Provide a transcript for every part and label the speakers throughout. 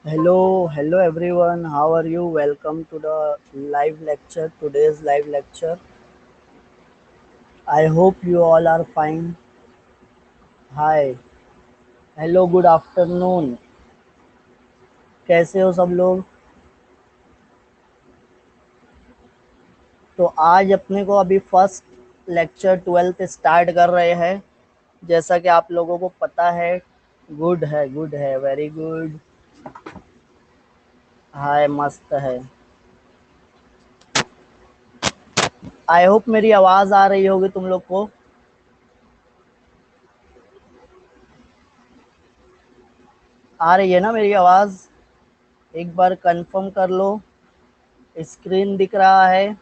Speaker 1: Hello everyone. How are you? Welcome to the live lecture. Today's live lecture. I hope you all are fine. Hi. Hello. Good afternoon. कैसे हो सब लोग? तो आज अपने को अभी फर्स्ट लेक्चर 12th स्टार्ट कर रहे हैं। जैसा कि आप लोगों को पता है, गुड है, वेरी गुड। हाय, मस्त है। आई होप मेरी आवाज आ रही होगी तुम लोग को। आ रही है ना मेरी आवाज? एक बार कंफर्म कर लो। स्क्रीन दिख रहा है?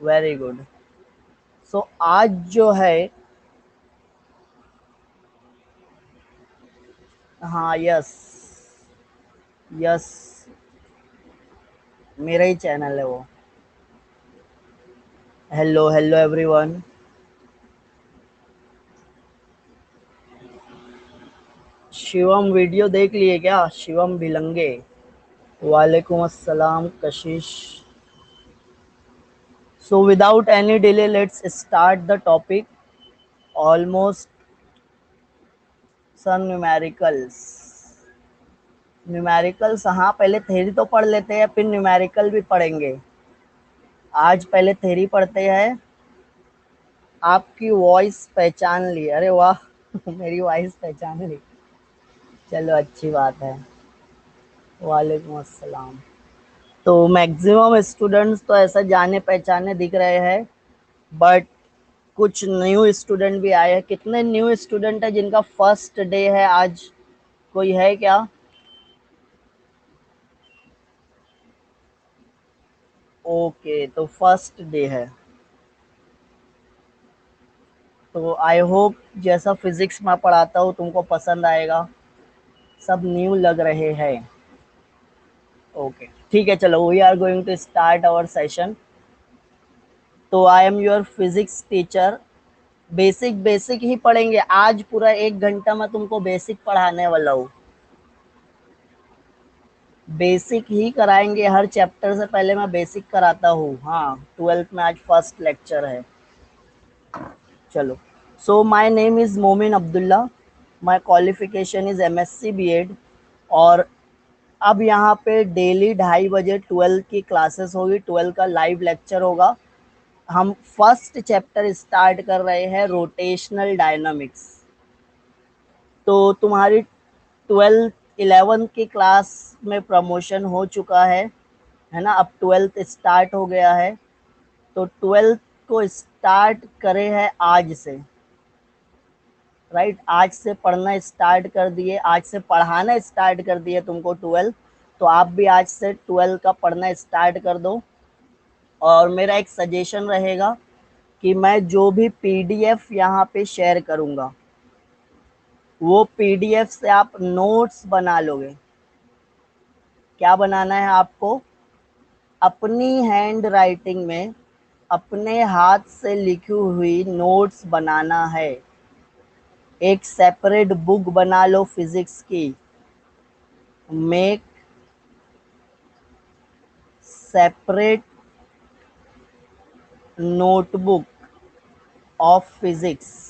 Speaker 1: Very good. सो आज जो है, हाँ, यस, यस, मेरा ही चैनल है वो। Hello everyone. शिवम वीडियो देख लिए क्या? शिवम भिलंगे। वालेकुम अस्सलाम Kashish. So without any delay let's start the topic. Almost some numericals. Numericals, हाँ, पहले थ्योरी तो पढ़ लेते हैं, फिर न्यूमेरिकल भी पढ़ेंगे। आज पहले थ्योरी पढ़ते हैं। आपकी वॉइस पहचान ली, अरे वाह! मेरी वॉइस पहचान ली, चलो अच्छी बात है। वालेकुम अस्सलाम। तो मैक्सिमम स्टूडेंट्स तो ऐसा जाने पहचाने दिख रहे हैं, बट कुछ न्यू स्टूडेंट भी आए हैं। कितने न्यू स्टूडेंट है जिनका फर्स्ट डे है आज? कोई है क्या? ओके, तो फर्स्ट डे है। तो आई होप जैसा फिजिक्स में पढ़ाता हूँ तुमको पसंद आएगा। सब न्यू लग रहे हैं। ओके, ठीक है, चलो we are going to start our session. तो I am your physics teacher. Basic basic ही पढ़ेंगे आज, पूरा 1 घंटा मैं तुमको बेसिक पढ़ाने वाला हूँ। बेसिक ही कराएंगे, हर चैप्टर से पहले मैं बेसिक कराता हूँ। हाँ, 12th में आज फर्स्ट लेक्चर है। चलो। So my name is Momin Abdullah. My qualification is MSc BEd. और अब यहाँ पे डेली 2:30 बजे 12th की क्लासेस होगी, 12th का लाइव लेक्चर होगा। हम फर्स्ट चैप्टर स्टार्ट कर रहे हैं, रोटेशनल डायनामिक्स। तो तुम्हारी 11th की क्लास में प्रमोशन हो चुका है ना? अब 12th स्टार्ट हो गया है। तो 12th को स्टार्ट करे हैं आज से, राइट? आज से पढ़ना स्टार्ट कर दिए, आज से पढ़ाना स्टार्ट कर दिए तुमको 12th। तो आप भी आज से 12th का पढ़ना स्टार्ट कर दो। और मेरा एक सजेशन रहेगा कि मैं जो भी पीडीएफ यहाँ पे शेयर करूँगा, वो पीडीएफ से आप नोट्स बना लोगे। क्या बनाना है आपको? अपनी हैंड राइटिंग में अपने हाथ से लिखी हुई नोट्स बनाना है। एक सेपरेट बुक बना लो फिजिक्स की। Make separate notebook of physics.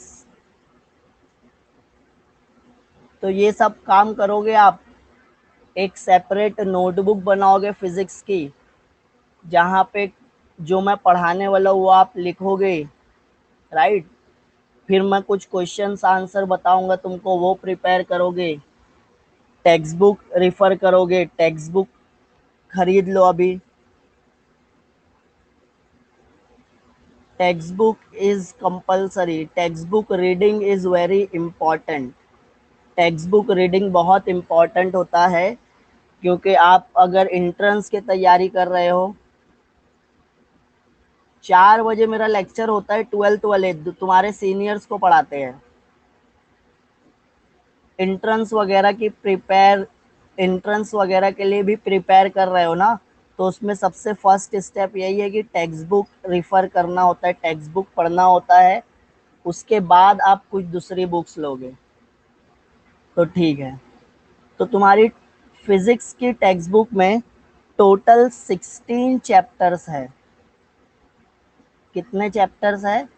Speaker 1: तो ये सब काम करोगे आप। एक सेपरेट नोटबुक बनाओगे फिजिक्स की, जहाँ पे जो मैं पढ़ाने वाला हूँ वो आप लिखोगे, राइट? फिर मैं कुछ क्वेश्चंस आंसर बताऊंगा तुमको, वो प्रिपेयर करोगे। टेक्स्ट बुक रिफर करोगे, टेक्स्ट बुक खरीद लो अभी। Text book is compulsory, text book reading is very important. Text book reading बहुत इंपॉर्टेंट होता है, क्योंकि आप अगर इंट्रेंस की तैयारी कर रहे हो, 4 बजे मेरा लेक्चर होता है, 12th वाले तुम्हारे सीनियर्स को पढ़ाते हैं। एंट्रेंस वगैरह के लिए भी प्रिपेयर कर रहे हो ना, तो उसमें सबसे फर्स्ट स्टेप यही है कि टेक्स्ट बुक रिफर करना होता है, टेक्स्ट बुक पढ़ना होता है। उसके बाद आप कुछ दूसरी बुक्स लोगे। तो ठीक है। तो तुम्हारी फिजिक्स की टेक्स्ट बुक में टोटल 16 चैप्टर्स है। कितने चैप्टर्स है?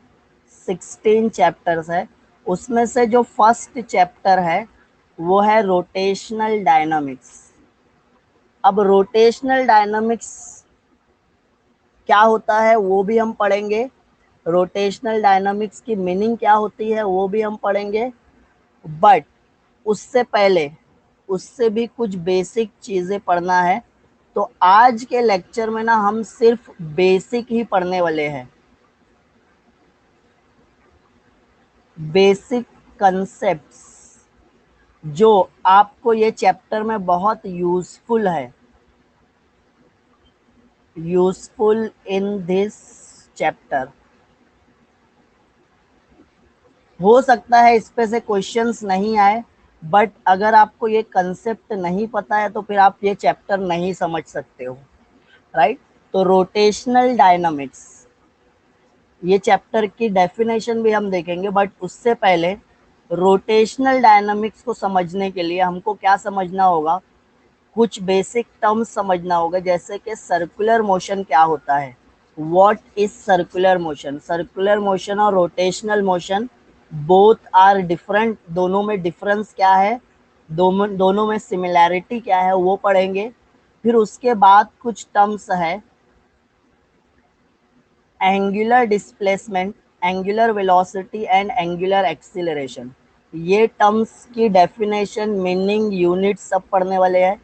Speaker 1: 16 चैप्टर्स है। उसमें से जो फर्स्ट चैप्टर है वो है रोटेशनल डायनामिक्स। अब रोटेशनल डायनामिक्स क्या होता है वो भी हम पढ़ेंगे, रोटेशनल डायनामिक्स की मीनिंग क्या होती है वो भी हम पढ़ेंगे। बट उससे पहले उससे भी कुछ बेसिक चीज़ें पढ़ना है। तो आज के लेक्चर में ना हम सिर्फ बेसिक ही पढ़ने वाले हैं, बेसिक कंसेप्ट्स जो आपको ये चैप्टर में बहुत यूजफुल है, यूजफुल इन दिस चैप्टर। हो सकता है इस पे से क्वेश्चंस नहीं आए, बट अगर आपको ये कंसेप्ट नहीं पता है तो फिर आप ये चैप्टर नहीं समझ सकते हो, राइट। तो रोटेशनल डायनामिक्स ये चैप्टर की डेफिनेशन भी हम देखेंगे, बट उससे पहले रोटेशनल डायनामिक्स को समझने के लिए हमको क्या समझना होगा, कुछ बेसिक टर्म्स समझना होगा। जैसे कि सर्कुलर मोशन क्या होता है, what is circular motion. Circular motion और rotational motion both are different, दोनों में डिफरेंस क्या है, दोनों में सिमिलैरिटी क्या है वो पढ़ेंगे। फिर उसके बाद कुछ टर्म्स है, angular displacement, angular velocity and angular acceleration. ये टर्म्स की डेफिनेशन, मीनिंग, यूनिट सब पढ़ने वाले हैं।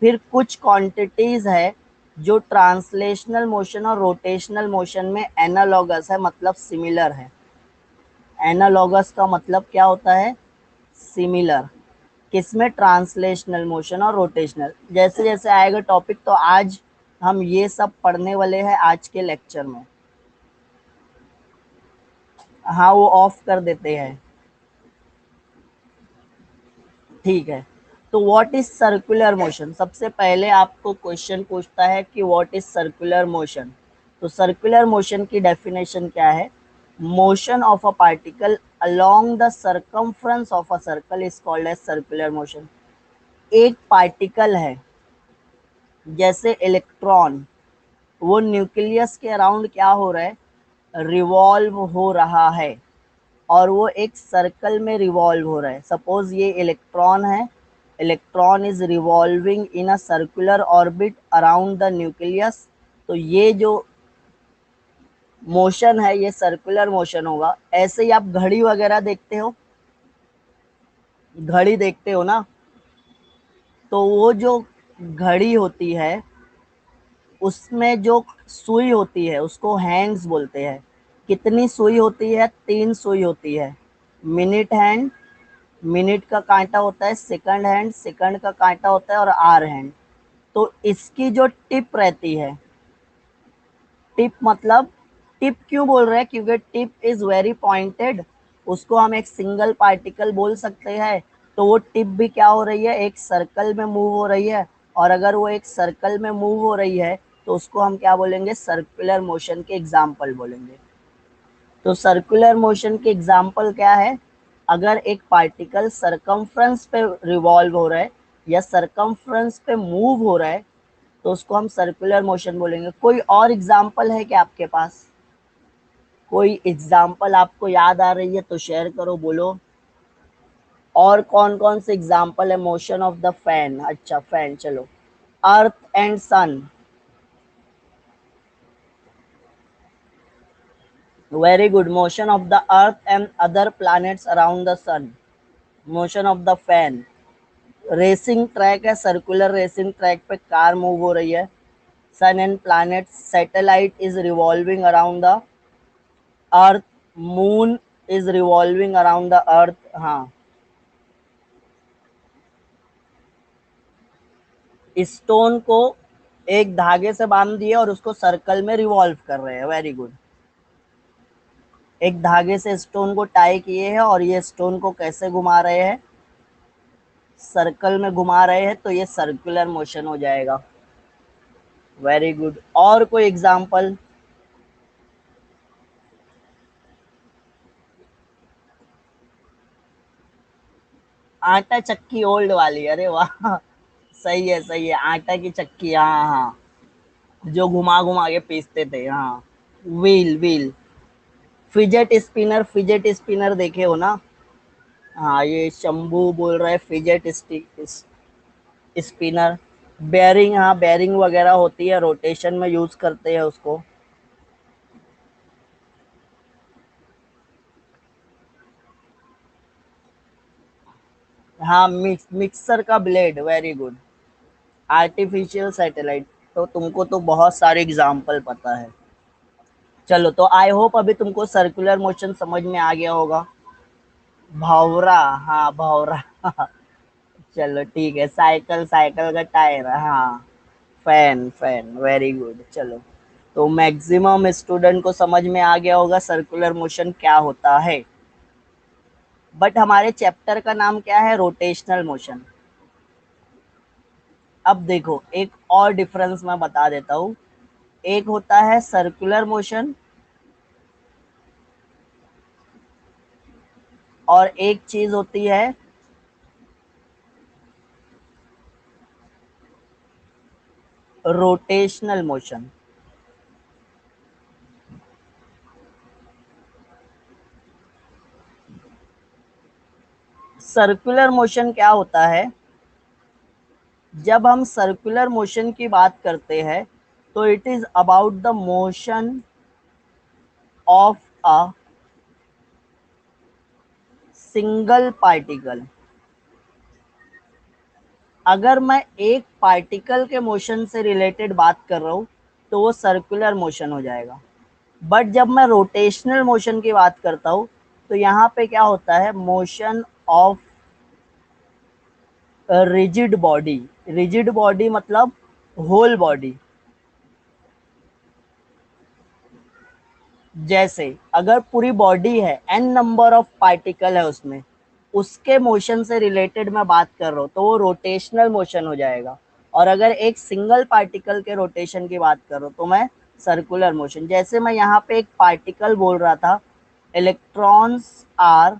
Speaker 1: फिर कुछ क्वांटिटीज है जो ट्रांसलेशनल मोशन और रोटेशनल मोशन में एनालॉगस है, मतलब सिमिलर है। एनालॉगस का मतलब क्या होता है? सिमिलर। किसमें? ट्रांसलेशनल मोशन और रोटेशनल। जैसे जैसे आएगा टॉपिक तो आज हम ये सब पढ़ने वाले हैं आज के लेक्चर में। हाँ वो ऑफ कर देते हैं, ठीक है। तो व्हाट इज सर्कुलर मोशन, सबसे पहले आपको क्वेश्चन पूछता है कि व्हाट इज सर्कुलर मोशन। तो सर्कुलर मोशन की डेफिनेशन क्या है? Motion of a particle along the circumference of a circle is called as circular motion. एक पार्टिकल है जैसे इलेक्ट्रॉन, वो न्यूक्लियस के अराउंड क्या हो रहा है? रिवॉल्व हो रहा है, और वो एक सर्कल में रिवॉल्व हो रहा है। सपोज ये इलेक्ट्रॉन है, electron is revolving in a circular orbit around the nucleus. तो ये जो मोशन है ये सर्कुलर मोशन होगा। ऐसे ही आप घड़ी वगैरह देखते हो, घड़ी देखते हो ना, तो वो जो घड़ी होती है उसमें जो सुई होती है उसको हैंड्स बोलते हैं। कितनी सुई होती है? 3 सुई होती है। मिनट हैंड, मिनट का कांटा होता है, सेकंड हैंड, सेकंड का कांटा होता है, और आर हैंड। तो इसकी जो टिप रहती है, टिप मतलब, टिप क्यों बोल रहे हैं? क्योंकि टिप इज वेरी पॉइंटेड, उसको हम एक सिंगल पार्टिकल बोल सकते हैं। तो वो टिप भी क्या हो रही है? एक सर्कल में मूव हो रही है, और अगर वो एक सर्कल में मूव हो रही है तो उसको हम क्या बोलेंगे? सर्कुलर मोशन के एग्जाम्पल बोलेंगे। तो सर्कुलर मोशन के एग्जाम्पल क्या है? अगर एक पार्टिकल सरकमफ्रेंस पे रिवॉल्व हो रहा है या सरकमफ्रेंस पे मूव हो रहा है तो उसको हम सर्कुलर मोशन बोलेंगे। कोई और एग्जाम्पल है क्या आपके पास? कोई एग्जाम्पल आपको याद आ रही है तो शेयर करो, बोलो। और कौन कौन से एग्जाम्पल है? मोशन ऑफ द फैन, अच्छा फैन, चलो। Earth and sun, very good. Motion of the earth and other planets around the sun, motion of the fan. Racing track है, सर्कुलर रेसिंग ट्रैक पे कार मूव हो रही है। Sun and planet, satellite is revolving around the earth, moon is revolving around the earth. हाँ, stone को एक धागे से बांध दिए और उसको सर्कल में रिवॉल्व कर रहे हैं, वेरी गुड। एक धागे से स्टोन को टाई किए हैं और ये स्टोन को कैसे घुमा रहे हैं? सर्कल में घुमा रहे हैं, तो ये सर्कुलर मोशन हो जाएगा, वेरी गुड। और कोई एग्जाम्पल? आटा चक्की ओल्ड वाली, अरे वाह, सही है सही है, आटा की चक्की, हाँ हाँ, जो घुमा घुमा के पीसते थे, हाँ। Wheel wheel. Fidget spinner, fidget spinner देखे हो ना? हाँ, ये शंभू बोल रहा है फिजेट स्पिनर। बेयरिंग, हाँ बेयरिंग वगैरह होती है, रोटेशन में यूज करते हैं उसको। हाँ, मिक्सर का blade, very good. Artificial satellite, तो तुमको तो बहुत सारे एग्जाम्पल पता है। चलो, तो आई होप अभी तुमको सर्कुलर मोशन समझ में आ गया होगा। भौरा, हाँ भौरा। चलो ठीक है, साइकिल, साइकिल का टायर, हाँ। Fan, fan, very good. चलो, तो मैक्सिमम स्टूडेंट को समझ में आ गया होगा सर्कुलर मोशन क्या होता है। बट हमारे चैप्टर का नाम क्या है? Rotational motion. अब देखो, एक और डिफरेंस मैं बता देता हूँ। एक होता है सर्कुलर मोशन, और एक चीज होती है रोटेशनल मोशन। सर्कुलर मोशन क्या होता है? जब हम सर्कुलर मोशन की बात करते हैं, तो it is about the motion of a single particle. अगर मैं एक पार्टिकल के मोशन से रिलेटेड बात कर रहा हूं, तो वो सर्कुलर मोशन हो जाएगा। बट जब मैं रोटेशनल मोशन की बात करता हूं, तो यहाँ पे क्या होता है? Motion of rigid body. Rigid body मतलब होल बॉडी। जैसे अगर पूरी बॉडी है, एन नंबर ऑफ पार्टिकल है उसमें, उसके मोशन से रिलेटेड मैं बात कर रहा हूँ, तो वो रोटेशनल मोशन हो जाएगा। और अगर एक सिंगल पार्टिकल के रोटेशन की बात कर रहा हूँ, तो मैं सर्कुलर मोशन। जैसे मैं यहाँ पे एक पार्टिकल बोल रहा था, electrons are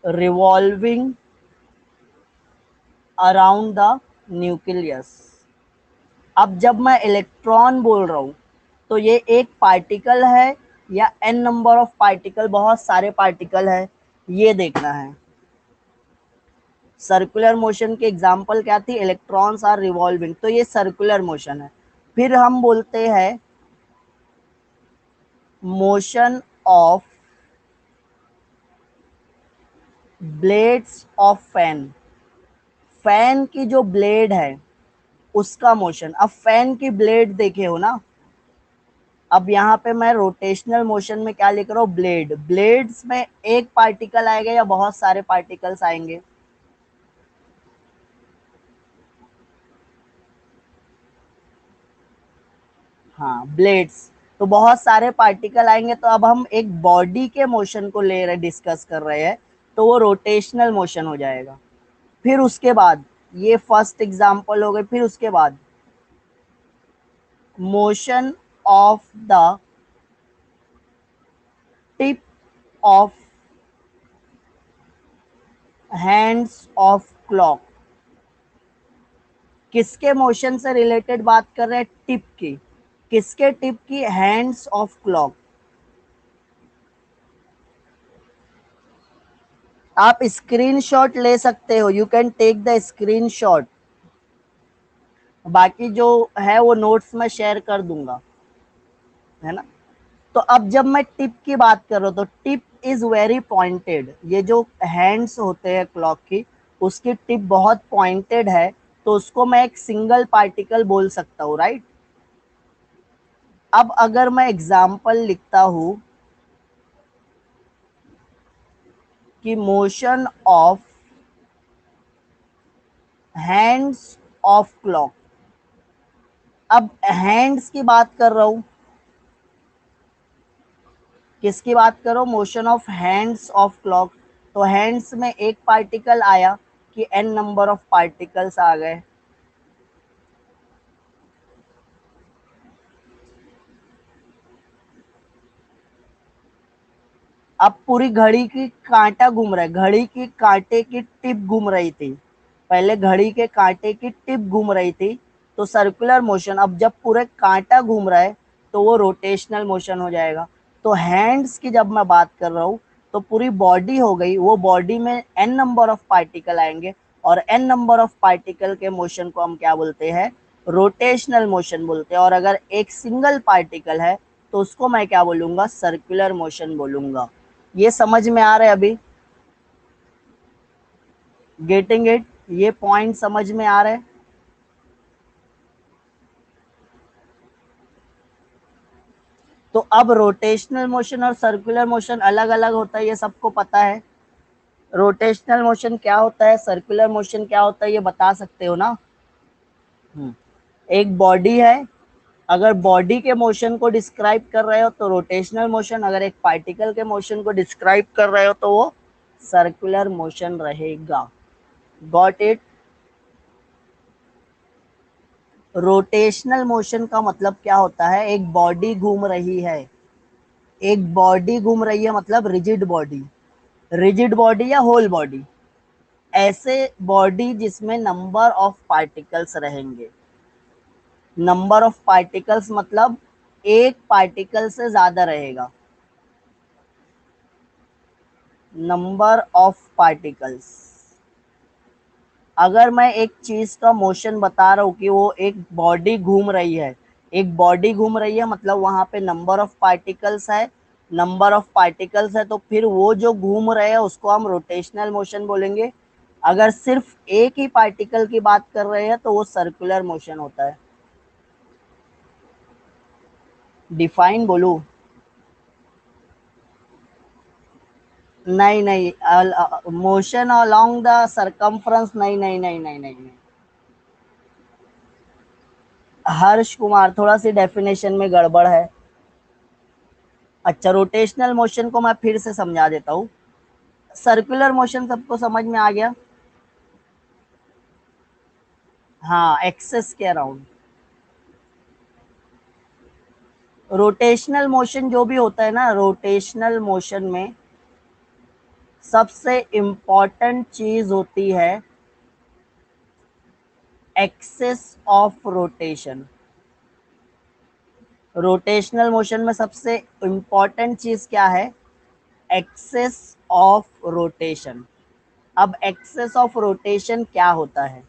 Speaker 1: revolving around the nucleus. अब जब मैं इलेक्ट्रॉन बोल रहा हूँ, तो ये एक पार्टिकल है या एन नंबर ऑफ पार्टिकल, बहुत सारे पार्टिकल है, ये देखना है। सर्कुलर मोशन के एग्जांपल क्या थी? इलेक्ट्रॉन्स आर रिवॉल्विंग, तो ये सर्कुलर मोशन है। फिर हम बोलते हैं motion of blades of fan. Fan की जो ब्लेड है, उसका मोशन। अब फैन की ब्लेड देखे हो ना? अब यहाँ पे मैं रोटेशनल मोशन में क्या लिख रहा हूँ? ब्लेड। ब्लेड्स में एक पार्टिकल आएगा या बहुत सारे पार्टिकल्स आएंगे? हाँ, ब्लेड्स। तो बहुत सारे पार्टिकल आएंगे, तो अब हम एक बॉडी के मोशन को ले रहे, डिस्कस कर रहे हैं, तो वो रोटेशनल मोशन हो जाएगा। फिर उसके बाद, ये फर्स्ट एग्जांपल हो गए, फिर उसके बाद motion of the tip of hands of clock. किसके मोशन से रिलेटेड बात कर रहे हैं? टिप की। किसके टिप की? Hands of clock. आप स्क्रीनशॉट ले सकते हो, you can take the screenshot. बाकी जो है वो नोट्स में शेयर कर दूंगा, है ना? तो अब जब मैं टिप की बात कर रहा हूँ, तो टिप इज वेरी पॉइंटेड। ये जो हैंड्स होते हैं क्लॉक की, उसकी टिप बहुत पॉइंटेड है, तो उसको मैं एक सिंगल पार्टिकल बोल सकता हूँ, राइट? अब अगर मैं एग्जाम्पल लिखता हूं कि motion of hands of clock. अब हैंड्स की बात कर रहा हूं, किसकी बात करो? Motion of hands of clock. तो हैंड्स में एक पार्टिकल आया कि एन नंबर ऑफ पार्टिकल्स आ गए। अब पूरी घड़ी की कांटा घूम रहा है, घड़ी की कांटे की टिप घूम रही थी, पहले घड़ी के कांटे की टिप घूम रही थी, तो सर्कुलर मोशन। अब जब पूरे कांटा घूम रहा है तो वो रोटेशनल मोशन हो जाएगा। तो हैंड्स की जब मैं बात कर रहा हूँ तो पूरी बॉडी हो गई, वो बॉडी में n नंबर ऑफ पार्टिकल आएंगे, और n नंबर ऑफ पार्टिकल के मोशन को हम क्या बोलते हैं, रोटेशनल मोशन बोलते हैं। और अगर एक सिंगल पार्टिकल है तो उसको मैं क्या बोलूंगा, सर्कुलर मोशन बोलूंगा। ये समझ में आ रहा है अभी? Getting it? ये पॉइंट समझ में आ रहा है? तो अब रोटेशनल मोशन और सर्कुलर मोशन अलग अलग होता है, ये सबको पता है। रोटेशनल मोशन क्या होता है, सर्कुलर मोशन क्या होता है, ये बता सकते हो ना? एक बॉडी है, अगर बॉडी के मोशन को डिस्क्राइब कर रहे हो तो रोटेशनल मोशन, अगर एक पार्टिकल के मोशन को डिस्क्राइब कर रहे हो तो वो सर्कुलर मोशन रहेगा। Got it? रोटेशनल मोशन का मतलब क्या होता है, एक बॉडी घूम रही है, एक बॉडी घूम रही है मतलब रिजिड बॉडी, रिजिड बॉडी या होल बॉडी, ऐसे बॉडी जिसमें नंबर ऑफ पार्टिकल्स रहेंगे। नंबर ऑफ पार्टिकल्स मतलब एक पार्टिकल से ज्यादा रहेगा, नंबर ऑफ पार्टिकल्स। अगर मैं एक चीज का मोशन बता रहा हूँ कि वो एक बॉडी घूम रही है, एक बॉडी घूम रही है मतलब वहां पे नंबर ऑफ पार्टिकल्स है, नंबर ऑफ पार्टिकल्स है तो फिर वो जो घूम रहे हैं उसको हम रोटेशनल मोशन बोलेंगे। अगर सिर्फ एक ही पार्टिकल की बात कर रहे हैं तो वो सर्कुलर मोशन होता है। डिफाइन बोलू? नहीं नहीं, मोशन अलोंग द सरकमफ्रेंस, नहीं नहीं नहीं नहीं नहीं नहीं। हर्ष कुमार, थोड़ा सी डेफिनेशन में गड़बड़ है। अच्छा, रोटेशनल मोशन को मैं फिर से समझा देता हूँ। सर्कुलर मोशन सबको समझ में आ गया? हाँ, एक्सेस के अराउंड। रोटेशनल मोशन जो भी होता है ना, रोटेशनल मोशन में सबसे इंपॉर्टेंट चीज होती है axis of rotation. Rotational motion में सबसे इंपॉर्टेंट चीज क्या है, एक्सेस ऑफ रोटेशन। अब एक्सेस ऑफ रोटेशन क्या होता है,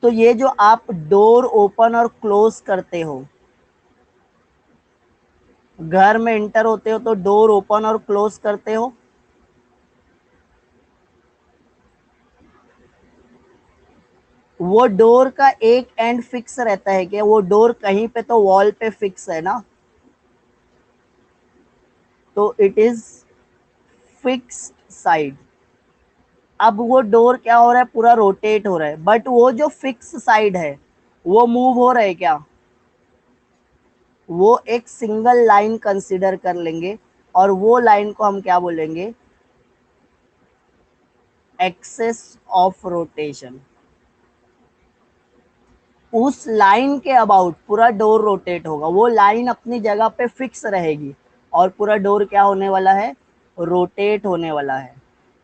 Speaker 1: तो ये जो आप डोर ओपन और क्लोज करते हो, घर में इंटर होते हो तो डोर ओपन और क्लोज करते हो, वो डोर का एक एंड फिक्स रहता है कि वो डोर कहीं पे तो वॉल पे फिक्स है ना, तो इट इज फिक्स्ड साइड। अब वो डोर क्या हो रहा है, पूरा रोटेट हो रहा है, बट वो जो फिक्स साइड है वो मूव हो रहा है क्या, वो एक सिंगल लाइन कंसिडर कर लेंगे, और वो लाइन को हम क्या बोलेंगे, एक्सेस ऑफ रोटेशन। उस लाइन के अबाउट पूरा डोर रोटेट होगा, वो लाइन अपनी जगह पे फिक्स रहेगी और पूरा डोर क्या होने वाला है, रोटेट होने वाला है।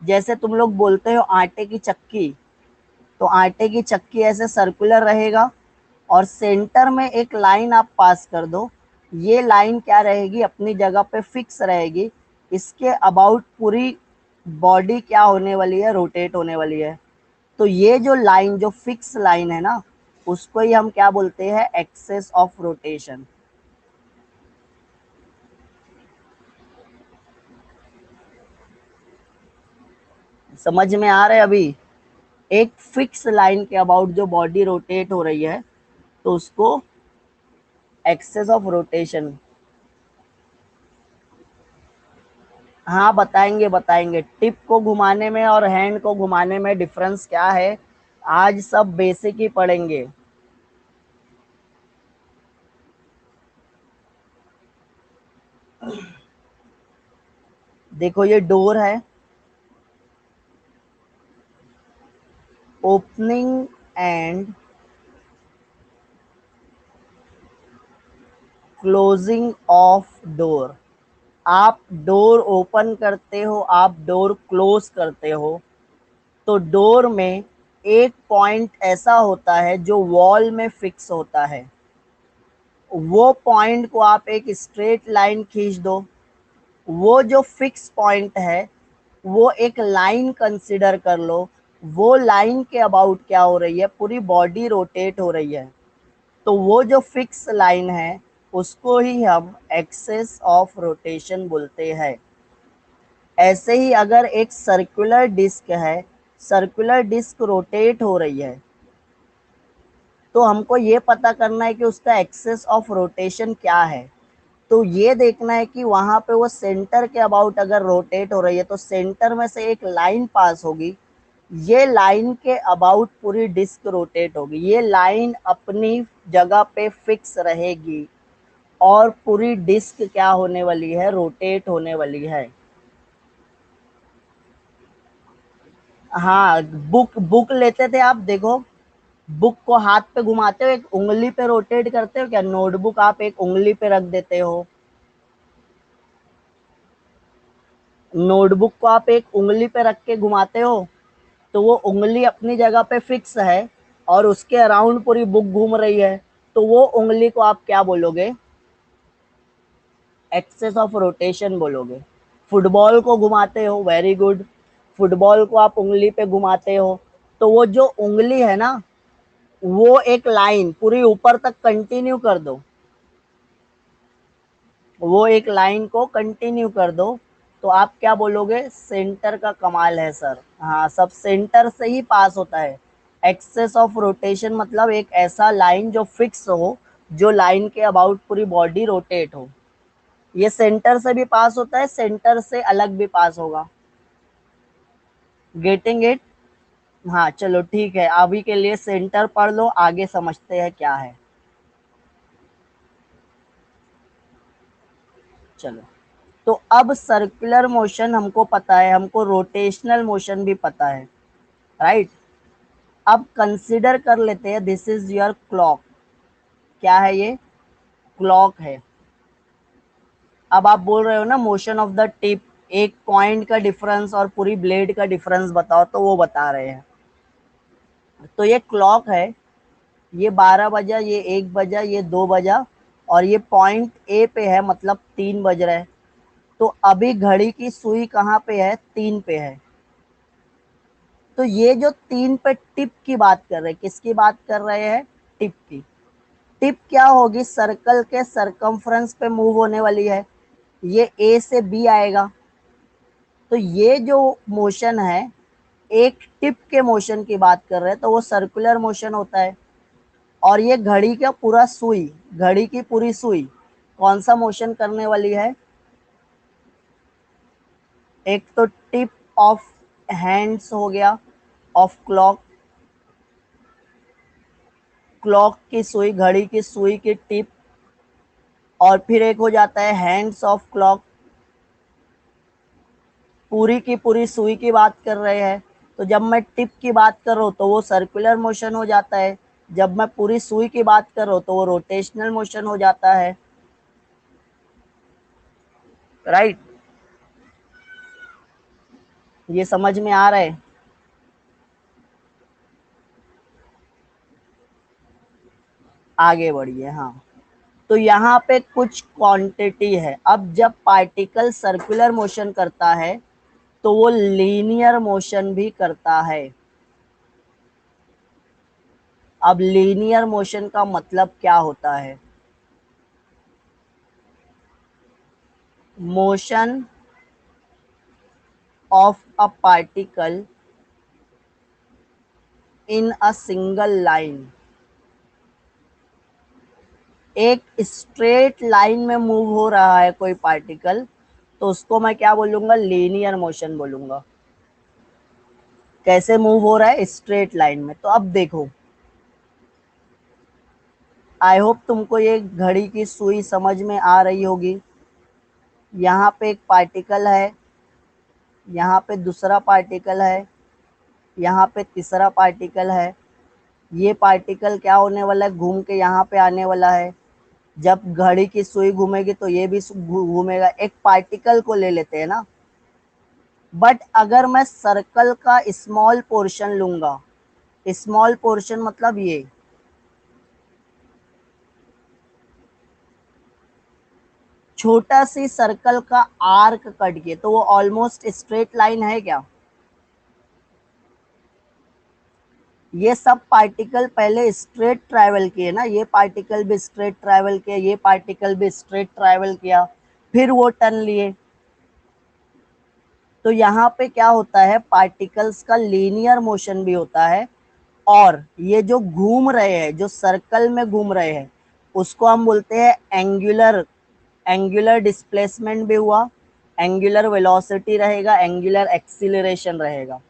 Speaker 1: जैसे तुम लोग बोलते हो आटे की चक्की, तो आटे की चक्की ऐसे सर्कुलर रहेगा और सेंटर में एक लाइन आप पास कर दो, ये लाइन क्या रहेगी, अपनी जगह पे फिक्स रहेगी, इसके अबाउट पूरी बॉडी क्या होने वाली है, रोटेट होने वाली है। तो ये जो लाइन, जो फिक्स लाइन है ना, उसको ही हम क्या बोलते हैं, एक्सेस ऑफ रोटेशन। समझ में आ रहा है अभी? एक फिक्स लाइन के अबाउट जो बॉडी रोटेट हो रही है तो उसको एक्सेस ऑफ रोटेशन। हाँ, बताएंगे बताएंगे, टिप को घुमाने में और हैंड को घुमाने में डिफरेंस क्या है, आज सब बेसिक ही पढ़ेंगे। देखो ये डोर है, opening and closing of door, आप डोर ओपन करते हो, आप डोर क्लोज करते हो, तो डोर में एक पॉइंट ऐसा होता है जो वॉल में फिक्स होता है। वो पॉइंट को आप एक स्ट्रेट लाइन खींच दो, वो जो फिक्स पॉइंट है वो एक लाइन कंसिडर कर लो। वो लाइन के अबाउट क्या हो रही है, पूरी बॉडी रोटेट हो रही है, तो वो जो फिक्स लाइन है उसको ही हम एक्सेस ऑफ रोटेशन बोलते हैं। ऐसे ही अगर एक सर्कुलर डिस्क है, सर्कुलर डिस्क रोटेट हो रही है, तो हमको ये पता करना है कि उसका एक्सेस ऑफ रोटेशन क्या है। तो ये देखना है कि वहां पे वो सेंटर के अबाउट अगर रोटेट हो रही है तो सेंटर में से एक लाइन पास होगी, ये लाइन के अबाउट पूरी डिस्क रोटेट होगी, ये लाइन अपनी जगह पे फिक्स रहेगी और पूरी डिस्क क्या होने वाली है, रोटेट होने वाली है। हाँ, बुक बुक लेते थे आप, देखो बुक को हाथ पे घुमाते हो, एक उंगली पे रोटेट करते हो क्या, नोटबुक आप एक उंगली पे रख देते हो, नोटबुक को आप एक उंगली पे रख के घुमाते हो, तो वो उंगली अपनी जगह पे फिक्स है और उसके अराउंड पूरी बुक घूम रही है, तो वो उंगली को आप क्या बोलोगे, एक्सेस ऑफ रोटेशन बोलोगे। फुटबॉल को घुमाते हो, वेरी गुड, फुटबॉल को आप उंगली पे घुमाते हो, तो वो जो उंगली है ना, वो एक लाइन पूरी ऊपर तक कंटिन्यू कर दो, वो एक लाइन को कंटिन्यू कर दो, तो आप क्या बोलोगे, सेंटर का कमाल है सर। हाँ, सब सेंटर से ही पास होता है। एक्सेस ऑफ रोटेशन मतलब एक ऐसा लाइन जो फिक्स हो, जो लाइन के अबाउट पूरी बॉडी रोटेट हो। ये सेंटर से भी पास होता है, सेंटर से अलग भी पास होगा। Getting it? हाँ चलो ठीक है, अभी के लिए सेंटर पढ़ लो, आगे समझते हैं क्या है। चलो, तो अब सर्कुलर मोशन हमको पता है, हमको रोटेशनल मोशन भी पता है, राइट। अब कंसिडर कर लेते हैं, दिस इज योर क्लॉक। क्या है ये, क्लॉक है। अब आप बोल रहे हो ना मोशन ऑफ द टिप, एक पॉइंट का डिफरेंस और पूरी ब्लेड का डिफरेंस बताओ, तो वो बता रहे हैं। तो ये क्लॉक है, ये 12 बजा, ये 1 बजा, ये 2 बजा, और ये पॉइंट ए पे है, मतलब 3 बज रहे हैं। तो अभी घड़ी की सुई कहाँ पे है, 3 पे है। तो ये जो 3 पे टिप की बात कर रहे हैं, किसकी बात कर रहे हैं, टिप की। टिप क्या होगी, सर्कल के सरकमफ्रेंस पे मूव होने वाली है, ये ए से बी आएगा। तो ये जो मोशन है, एक टिप के मोशन की बात कर रहे हैं, तो वो सर्कुलर मोशन होता है। और ये घड़ी का पूरा सुई, घड़ी की पूरी सुई कौन सा मोशन करने वाली है, एक तो टिप ऑफ हैंड्स हो गया, ऑफ क्लॉक, क्लॉक की सुई, घड़ी की सुई की टिप, और फिर एक हो जाता है हैंड्स ऑफ क्लॉक, पूरी की पूरी सुई की बात कर रहे हैं। तो जब मैं टिप की बात कर रहा हूँ तो वो सर्कुलर मोशन हो जाता है, जब मैं पूरी सुई की बात कर रहा हूँ तो वो रोटेशनल मोशन हो जाता है, राइट। ये समझ में आ रहा है? आगे बढ़िए। हाँ, तो यहाँ पे कुछ क्वांटिटी है। अब जब पार्टिकल सर्कुलर मोशन करता है तो वो लीनियर मोशन भी करता है। अब लीनियर मोशन का मतलब क्या होता है, motion of a particle in a single line, एक स्ट्रेट लाइन में मूव हो रहा है कोई पार्टिकल, तो उसको मैं क्या बोलूंगा, लीनियर मोशन बोलूंगा। कैसे मूव हो रहा है, स्ट्रेट लाइन में। तो अब देखो, आई होप तुमको ये घड़ी की सुई समझ में आ रही होगी। यहाँ पे एक पार्टिकल है, यहाँ पे दूसरा पार्टिकल है, यहाँ पे तीसरा पार्टिकल है। ये पार्टिकल क्या होने वाला है, घूम के यहाँ पे आने वाला है, जब घड़ी की सुई घूमेगी तो ये भी घूमेगा, एक पार्टिकल को ले लेते हैं ना। बट अगर मैं सर्कल का स्मॉल पोर्शन लूंगा, स्मॉल पोर्शन मतलब ये, छोटा सी सर्कल का आर्क कट के, तो वो ऑलमोस्ट स्ट्रेट लाइन है क्या? ये सब पार्टिकल पहले स्ट्रेट ट्रैवल किए ना, ये पार्टिकल भी स्ट्रेट ट्रैवल किया, ये पार्टिकल भी स्ट्रेट ट्रैवल किया, फिर वो टर्न लिए। तो यहाँ पे क्या होता है, पार्टिकल्स का लीनियर मोशन भी होता है, और ये जो घूम रहे हैं, जो सर्कल में घूम रहे हैं, उसको हम बोलते हैं एंगुलर, एंगुलर डिस्प्लेसमेंट भी हुआ, एंगुलर वेलोसिटी रहेगा, एंगुलर एक्सीलरेशन रहेगा।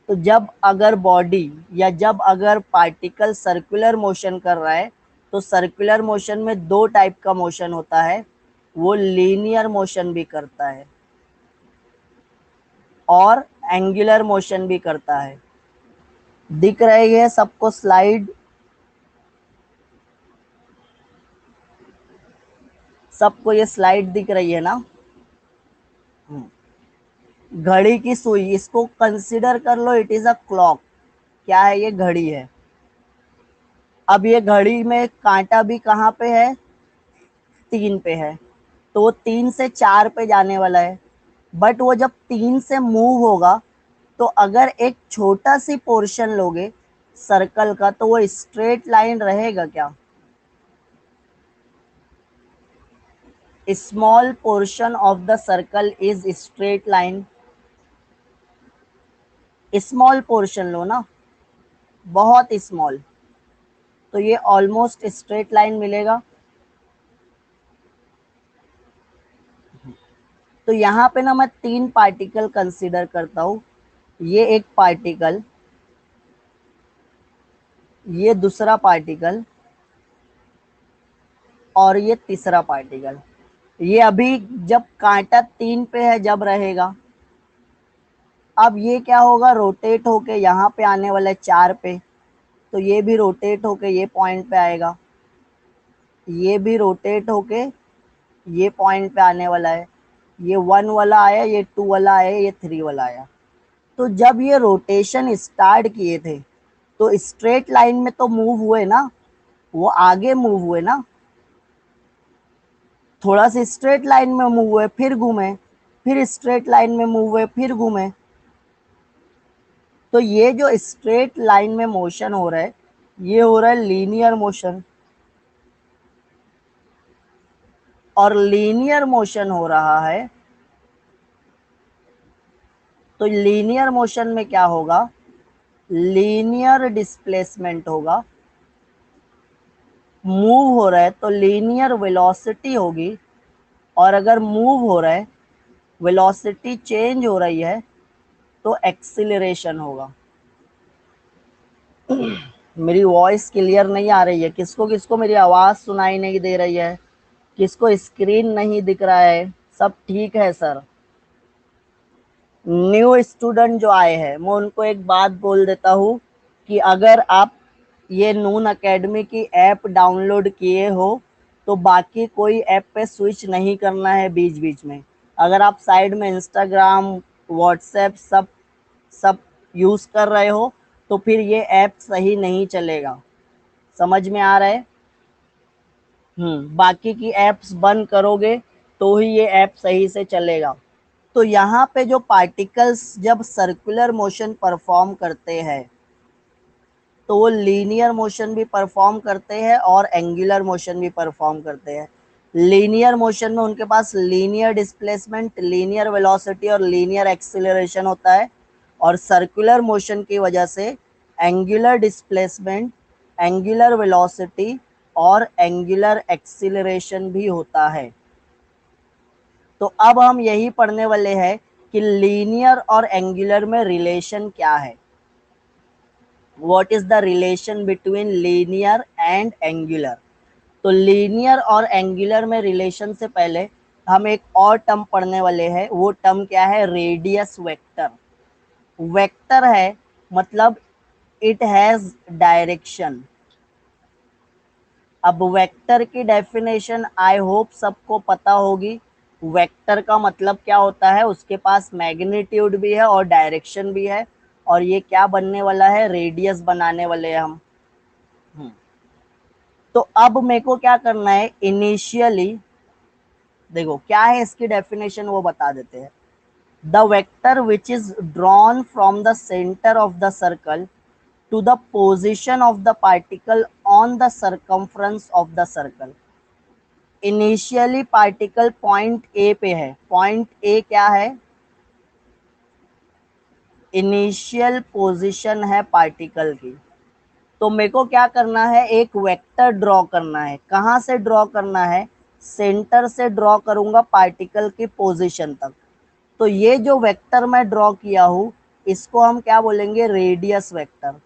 Speaker 1: तो जब अगर बॉडी या जब अगर पार्टिकल सर्कुलर मोशन कर रहा है, तो सर्कुलर मोशन में दो टाइप का मोशन होता है, वो लीनियर मोशन भी करता है और एंगुलर मोशन भी करता है। दिख रही है सबको स्लाइड? सबको ये स्लाइड दिख रही है ना? घड़ी की सुई, इसको कंसिडर कर लो, इट इज अ क्लॉक। क्या है? ये घड़ी है। अब ये घड़ी में कांटा भी कहाँ पे है? 3 पे है, तो वो 3 से 4 पे जाने वाला है। बट वो जब 3 से मूव होगा, तो अगर एक छोटा सी पोर्शन लोगे सर्कल का, तो वो स्ट्रेट लाइन रहेगा क्या? Small portion of the circle is straight line. Small portion लो ना, बहुत स्मॉल, तो ये ऑलमोस्ट स्ट्रेट लाइन मिलेगा। तो यहाँ पे ना मैं 3 पार्टिकल कंसीडर करता हूँ, ये एक पार्टिकल, ये दूसरा पार्टिकल, और ये तीसरा पार्टिकल। ये अभी जब कांटा 3 पे है जब रहेगा, अब ये क्या होगा, रोटेट होके यहाँ पे आने वाला है 4 पे, तो ये भी रोटेट होके ये पॉइंट पे आएगा, ये भी रोटेट होके ये पॉइंट पे आने वाला है, ये 1 वाला आया, ये 2 वाला आया, ये 3 वाला आया। तो जब ये रोटेशन स्टार्ट किए थे, तो स्ट्रेट लाइन में तो मूव हुए ना, वो आगे मूव हुए ना, थोड़ा सा स्ट्रेट लाइन में मूव हुए, फिर घूमे, फिर स्ट्रेट लाइन में मूव हुए, फिर घूमे। तो ये जो स्ट्रेट लाइन में मोशन हो रहा है, ये हो रहा है लीनियर मोशन। और लीनियर मोशन हो रहा है, तो लीनियर मोशन में क्या होगा, लीनियर डिस्प्लेसमेंट होगा। मूव हो रहा है तो लीनियर वेलोसिटी होगी, और अगर मूव हो रहा है, वेलोसिटी चेंज हो रही है, तो एक्सीलरेशन होगा। मेरी वॉइस क्लियर नहीं आ रही है? किसको किसको मेरी आवाज सुनाई नहीं दे रही है? किसको स्क्रीन नहीं दिख रहा है? सब ठीक है सर? न्यू स्टूडेंट जो आए हैं, मैं उनको एक बात बोल देता हूँ कि अगर आप ये नून अकेडमी की ऐप डाउनलोड किए हो, तो बाकी कोई ऐप पे स्विच नहीं करना है बीच बीच में। अगर आप साइड में इंस्टाग्राम, व्हाट्सएप सब सब यूज कर रहे हो, तो फिर ये ऐप सही नहीं चलेगा। समझ में आ रहा है? बाकी की एप्स बंद करोगे तो ही ये ऐप सही से चलेगा। तो यहाँ पे जो पार्टिकल्स जब सर्कुलर मोशन परफॉर्म करते हैं, तो वो लीनियर मोशन भी परफॉर्म करते हैं और एंगुलर मोशन भी परफॉर्म करते हैं। लीनियर मोशन में उनके पास लीनियर डिस्प्लेसमेंट, लीनियर वेलोसिटी और लीनियर एक्सीलरेशन होता है, और सर्कुलर मोशन की वजह से एंगुलर डिस्प्लेसमेंट, एंगुलर वेलोसिटी और एंगुलर एक्सीलरेशन भी होता है। तो अब हम यही पढ़ने वाले हैं कि लीनियर और एंगुलर में रिलेशन क्या है। What is the relation between linear and angular? तो लीनियर और एंगुलर में रिलेशन से पहले हम एक और टर्म पढ़ने वाले हैं। वो टर्म क्या है? Radius vector. वेक्टर है मतलब इट हैज डायरेक्शन। अब वेक्टर की डेफिनेशन आई होप सबको पता होगी। वेक्टर का मतलब क्या होता है, उसके पास मैग्नीट्यूड भी है और डायरेक्शन भी है, और ये क्या बनने वाला है, रेडियस बनाने वाले हैं हम। तो अब मेरे को क्या करना है, इनिशियली देखो क्या है इसकी डेफिनेशन वो बता देते हैं। The vector which is drawn from the centre of the circle to the position of the particle on the circumference of the circle। Initially particle point A पे है। पॉइंट ए क्या है, इनिशियल पोजीशन है particle की। तो मेरे को क्या करना है, एक वेक्टर ड्रॉ करना है। कहाँ से ड्रॉ करना है, सेंटर से ड्रॉ करूंगा पार्टिकल की पोजीशन तक। तो ये जो वेक्टर मैं ड्रॉ किया हूं, इसको हम क्या बोलेंगे, रेडियस वेक्टर।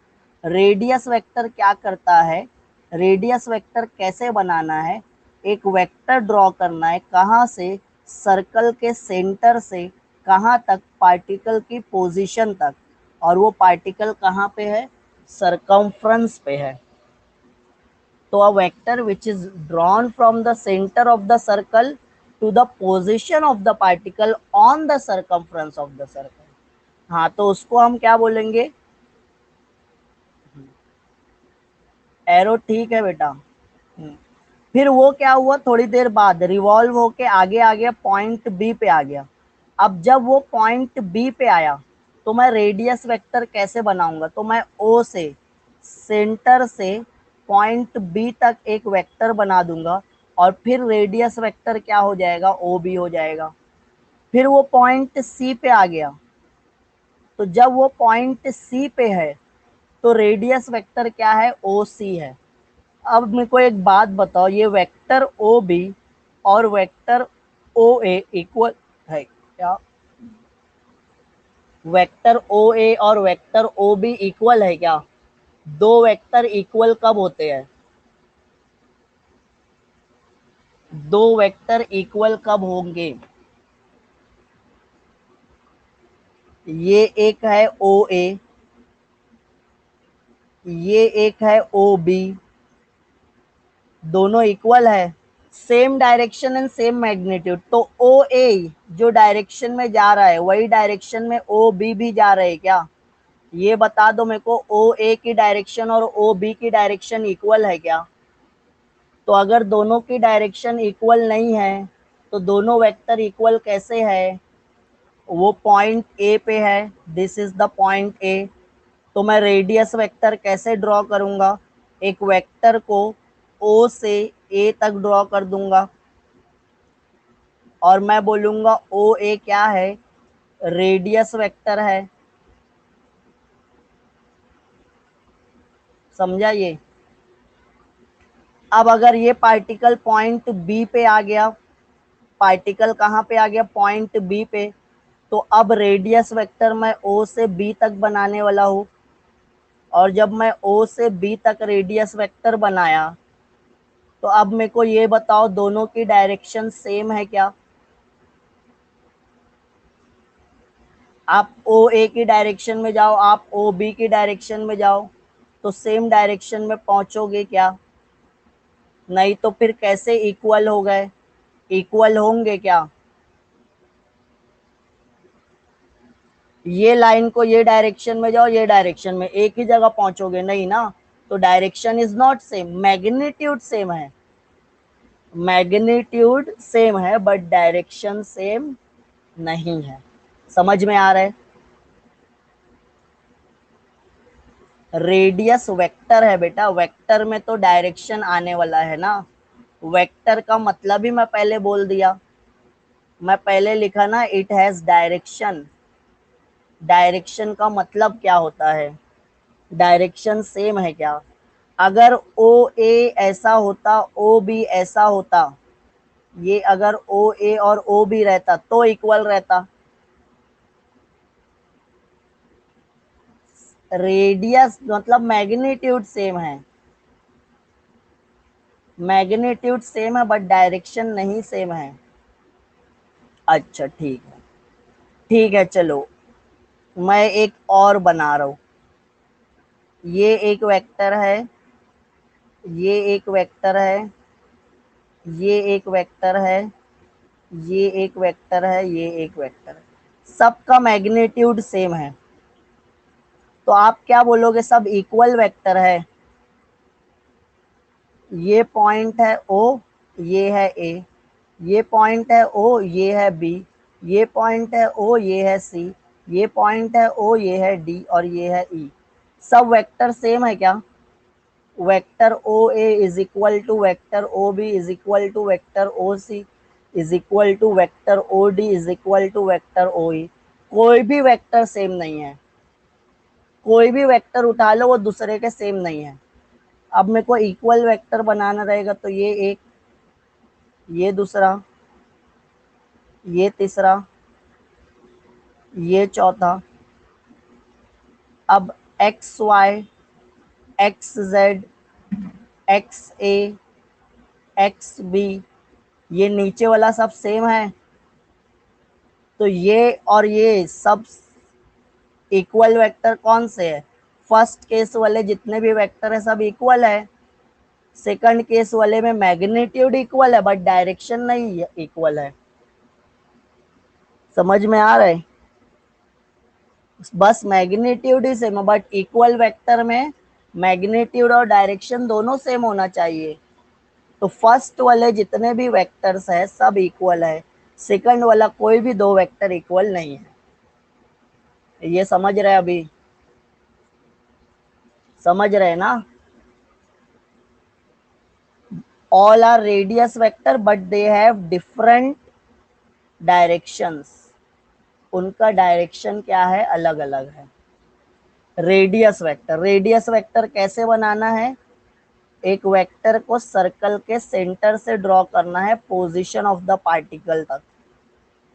Speaker 1: रेडियस वेक्टर क्या करता है, रेडियस वेक्टर कैसे बनाना है, एक वेक्टर ड्रॉ करना है। कहाँ से, सर्कल के सेंटर से कहाँ तक, पार्टिकल की पोजीशन तक। और वो पार्टिकल कहाँ पे है, सरकमफ्रेंस पे है। तो a vector which is drawn from the center of the circle to the position of the particle on the circumference of the circle। हाँ, तो उसको हम क्या बोलेंगे, एरो, ठीक है बेटा। फिर वो क्या हुआ, थोड़ी देर बाद रिवॉल्व होके आगे आ गया, पॉइंट बी पे आ गया। अब जब वो पॉइंट बी पे आया, तो मैं रेडियस वेक्टर कैसे बनाऊंगा, तो मैं ओ से, सेंटर से पॉइंट बी तक एक वेक्टर बना दूंगा, और फिर रेडियस वेक्टर क्या हो जाएगा, ओ बी हो जाएगा। फिर वो पॉइंट सी पे आ गया, तो जब वो पॉइंट सी पे है, तो रेडियस वेक्टर क्या है, ओ सी है। अब मेरे को एक बात बताओ, ये वेक्टर ओ बी और वेक्टर ओ ए इक्वल है क्या, वेक्टर ओ ए और वेक्टर ओ बी इक्वल है क्या। दो वेक्टर इक्वल कब होते हैं, दो वेक्टर इक्वल कब होंगे, ये एक है ओ ए, ये एक है ओ बी, दोनों इक्वल है, same direction and same magnitude. तो ओ ए जो डायरेक्शन में जा रहा है, वही डायरेक्शन में ओ बी भी जा रहे हैं क्या, ये बता दो मेरे को। ओ ए की डायरेक्शन और ओ बी की डायरेक्शन इक्वल है क्या। तो अगर दोनों की डायरेक्शन इक्वल नहीं है, तो दोनों वेक्टर इक्वल कैसे है, वो पॉइंट ए पे है, this is the point A. तो मैं रेडियस वेक्टर कैसे ड्रॉ करूंगा, एक वेक्टर को ओ से ए तक ड्रॉ कर दूंगा, और मैं बोलूंगा ओ ए क्या है, रेडियस वेक्टर है। समझा ये। अब अगर ये पार्टिकल पॉइंट बी पे आ गया, पार्टिकल कहाँ पे आ गया, पॉइंट बी पे, तो अब रेडियस वेक्टर मैं ओ से बी तक बनाने वाला हूँ। और जब मैं ओ से बी तक रेडियस वेक्टर बनाया, तो अब मेरे को ये बताओ, दोनों की डायरेक्शन सेम है क्या। आप ओ ए की डायरेक्शन में जाओ, आप ओ बी की डायरेक्शन में जाओ, तो सेम डायरेक्शन में पहुंचोगे क्या, नहीं तो फिर कैसे इक्वल हो गए, इक्वल होंगे क्या। ये लाइन को ये डायरेक्शन में जाओ, ये डायरेक्शन में, एक ही जगह पहुंचोगे नहीं ना। तो direction is not same, magnitude same है, मैग्नीट्यूड सेम है बट डायरेक्शन सेम नहीं है। समझ में आ रहा है। रेडियस वेक्टर है बेटा, वेक्टर में तो डायरेक्शन आने वाला है ना। वेक्टर का मतलब ही मैं पहले बोल दिया, मैं पहले लिखा ना, इट हैज डायरेक्शन। डायरेक्शन का मतलब क्या होता है, डायरेक्शन सेम है क्या। अगर ओ ए ऐसा होता, ओ बी ऐसा होता, ये अगर ओ ए और ओ बी रहता तो इक्वल रहता। रेडियस मतलब मैग्नीट्यूड सेम है, मैग्नीट्यूड सेम है बट डायरेक्शन नहीं सेम है। अच्छा ठीक है, ठीक है चलो, मैं एक और बना रहा हूँ। ये एक वेक्टर है, ये एक वेक्टर है, ये एक वेक्टर है, ये एक वेक्टर है, ये एक वेक्टर है, सबका मैग्नीट्यूड सेम है, तो आप क्या बोलोगे? सब इक्वल वेक्टर है। ये पॉइंट है ओ, ये है ए, ये पॉइंट है ओ, ये है बी, ये पॉइंट है ओ, ये है सी, ये पॉइंट है ओ, ये है डी और ये है ई। सब वेक्टर सेम है क्या? Vector O A is equal to vector O B is equal to vector O C is equal to vector O D is equal to vector O E. कोई भी वेक्टर सेम नहीं है, कोई भी vector उठा लो वो दूसरे के सेम नहीं है। अब मेरे को इक्वल वेक्टर बनाना रहेगा तो ये एक, ये दूसरा, ये तीसरा, ये चौथा। अब X Y, X Z, X A, X B, ये नीचे वाला सब सेम है, तो ये और ये सब इक्वल वेक्टर कौन से है? फर्स्ट केस वाले जितने भी वेक्टर है सब इक्वल है, सेकंड केस वाले में मैग्नीट्यूड इक्वल है बट डायरेक्शन नहीं इक्वल है। समझ में आ रहा है? बस मैग्नीट्यूड ही सेम है बट इक्वल वेक्टर में मैग्नीट्यूड और डायरेक्शन दोनों सेम होना चाहिए। तो फर्स्ट वाले जितने भी वेक्टर्स है सब इक्वल है, सेकंड वाला कोई भी दो वेक्टर इक्वल नहीं है। ये समझ रहे अभी? समझ रहे ना? All are radius vector but they have different directions, उनका डायरेक्शन क्या है? अलग अलग है। रेडियस वेक्टर, रेडियस वेक्टर कैसे बनाना है? एक वेक्टर को सर्कल के सेंटर से ड्रॉ करना है पोजीशन ऑफ द पार्टिकल तक,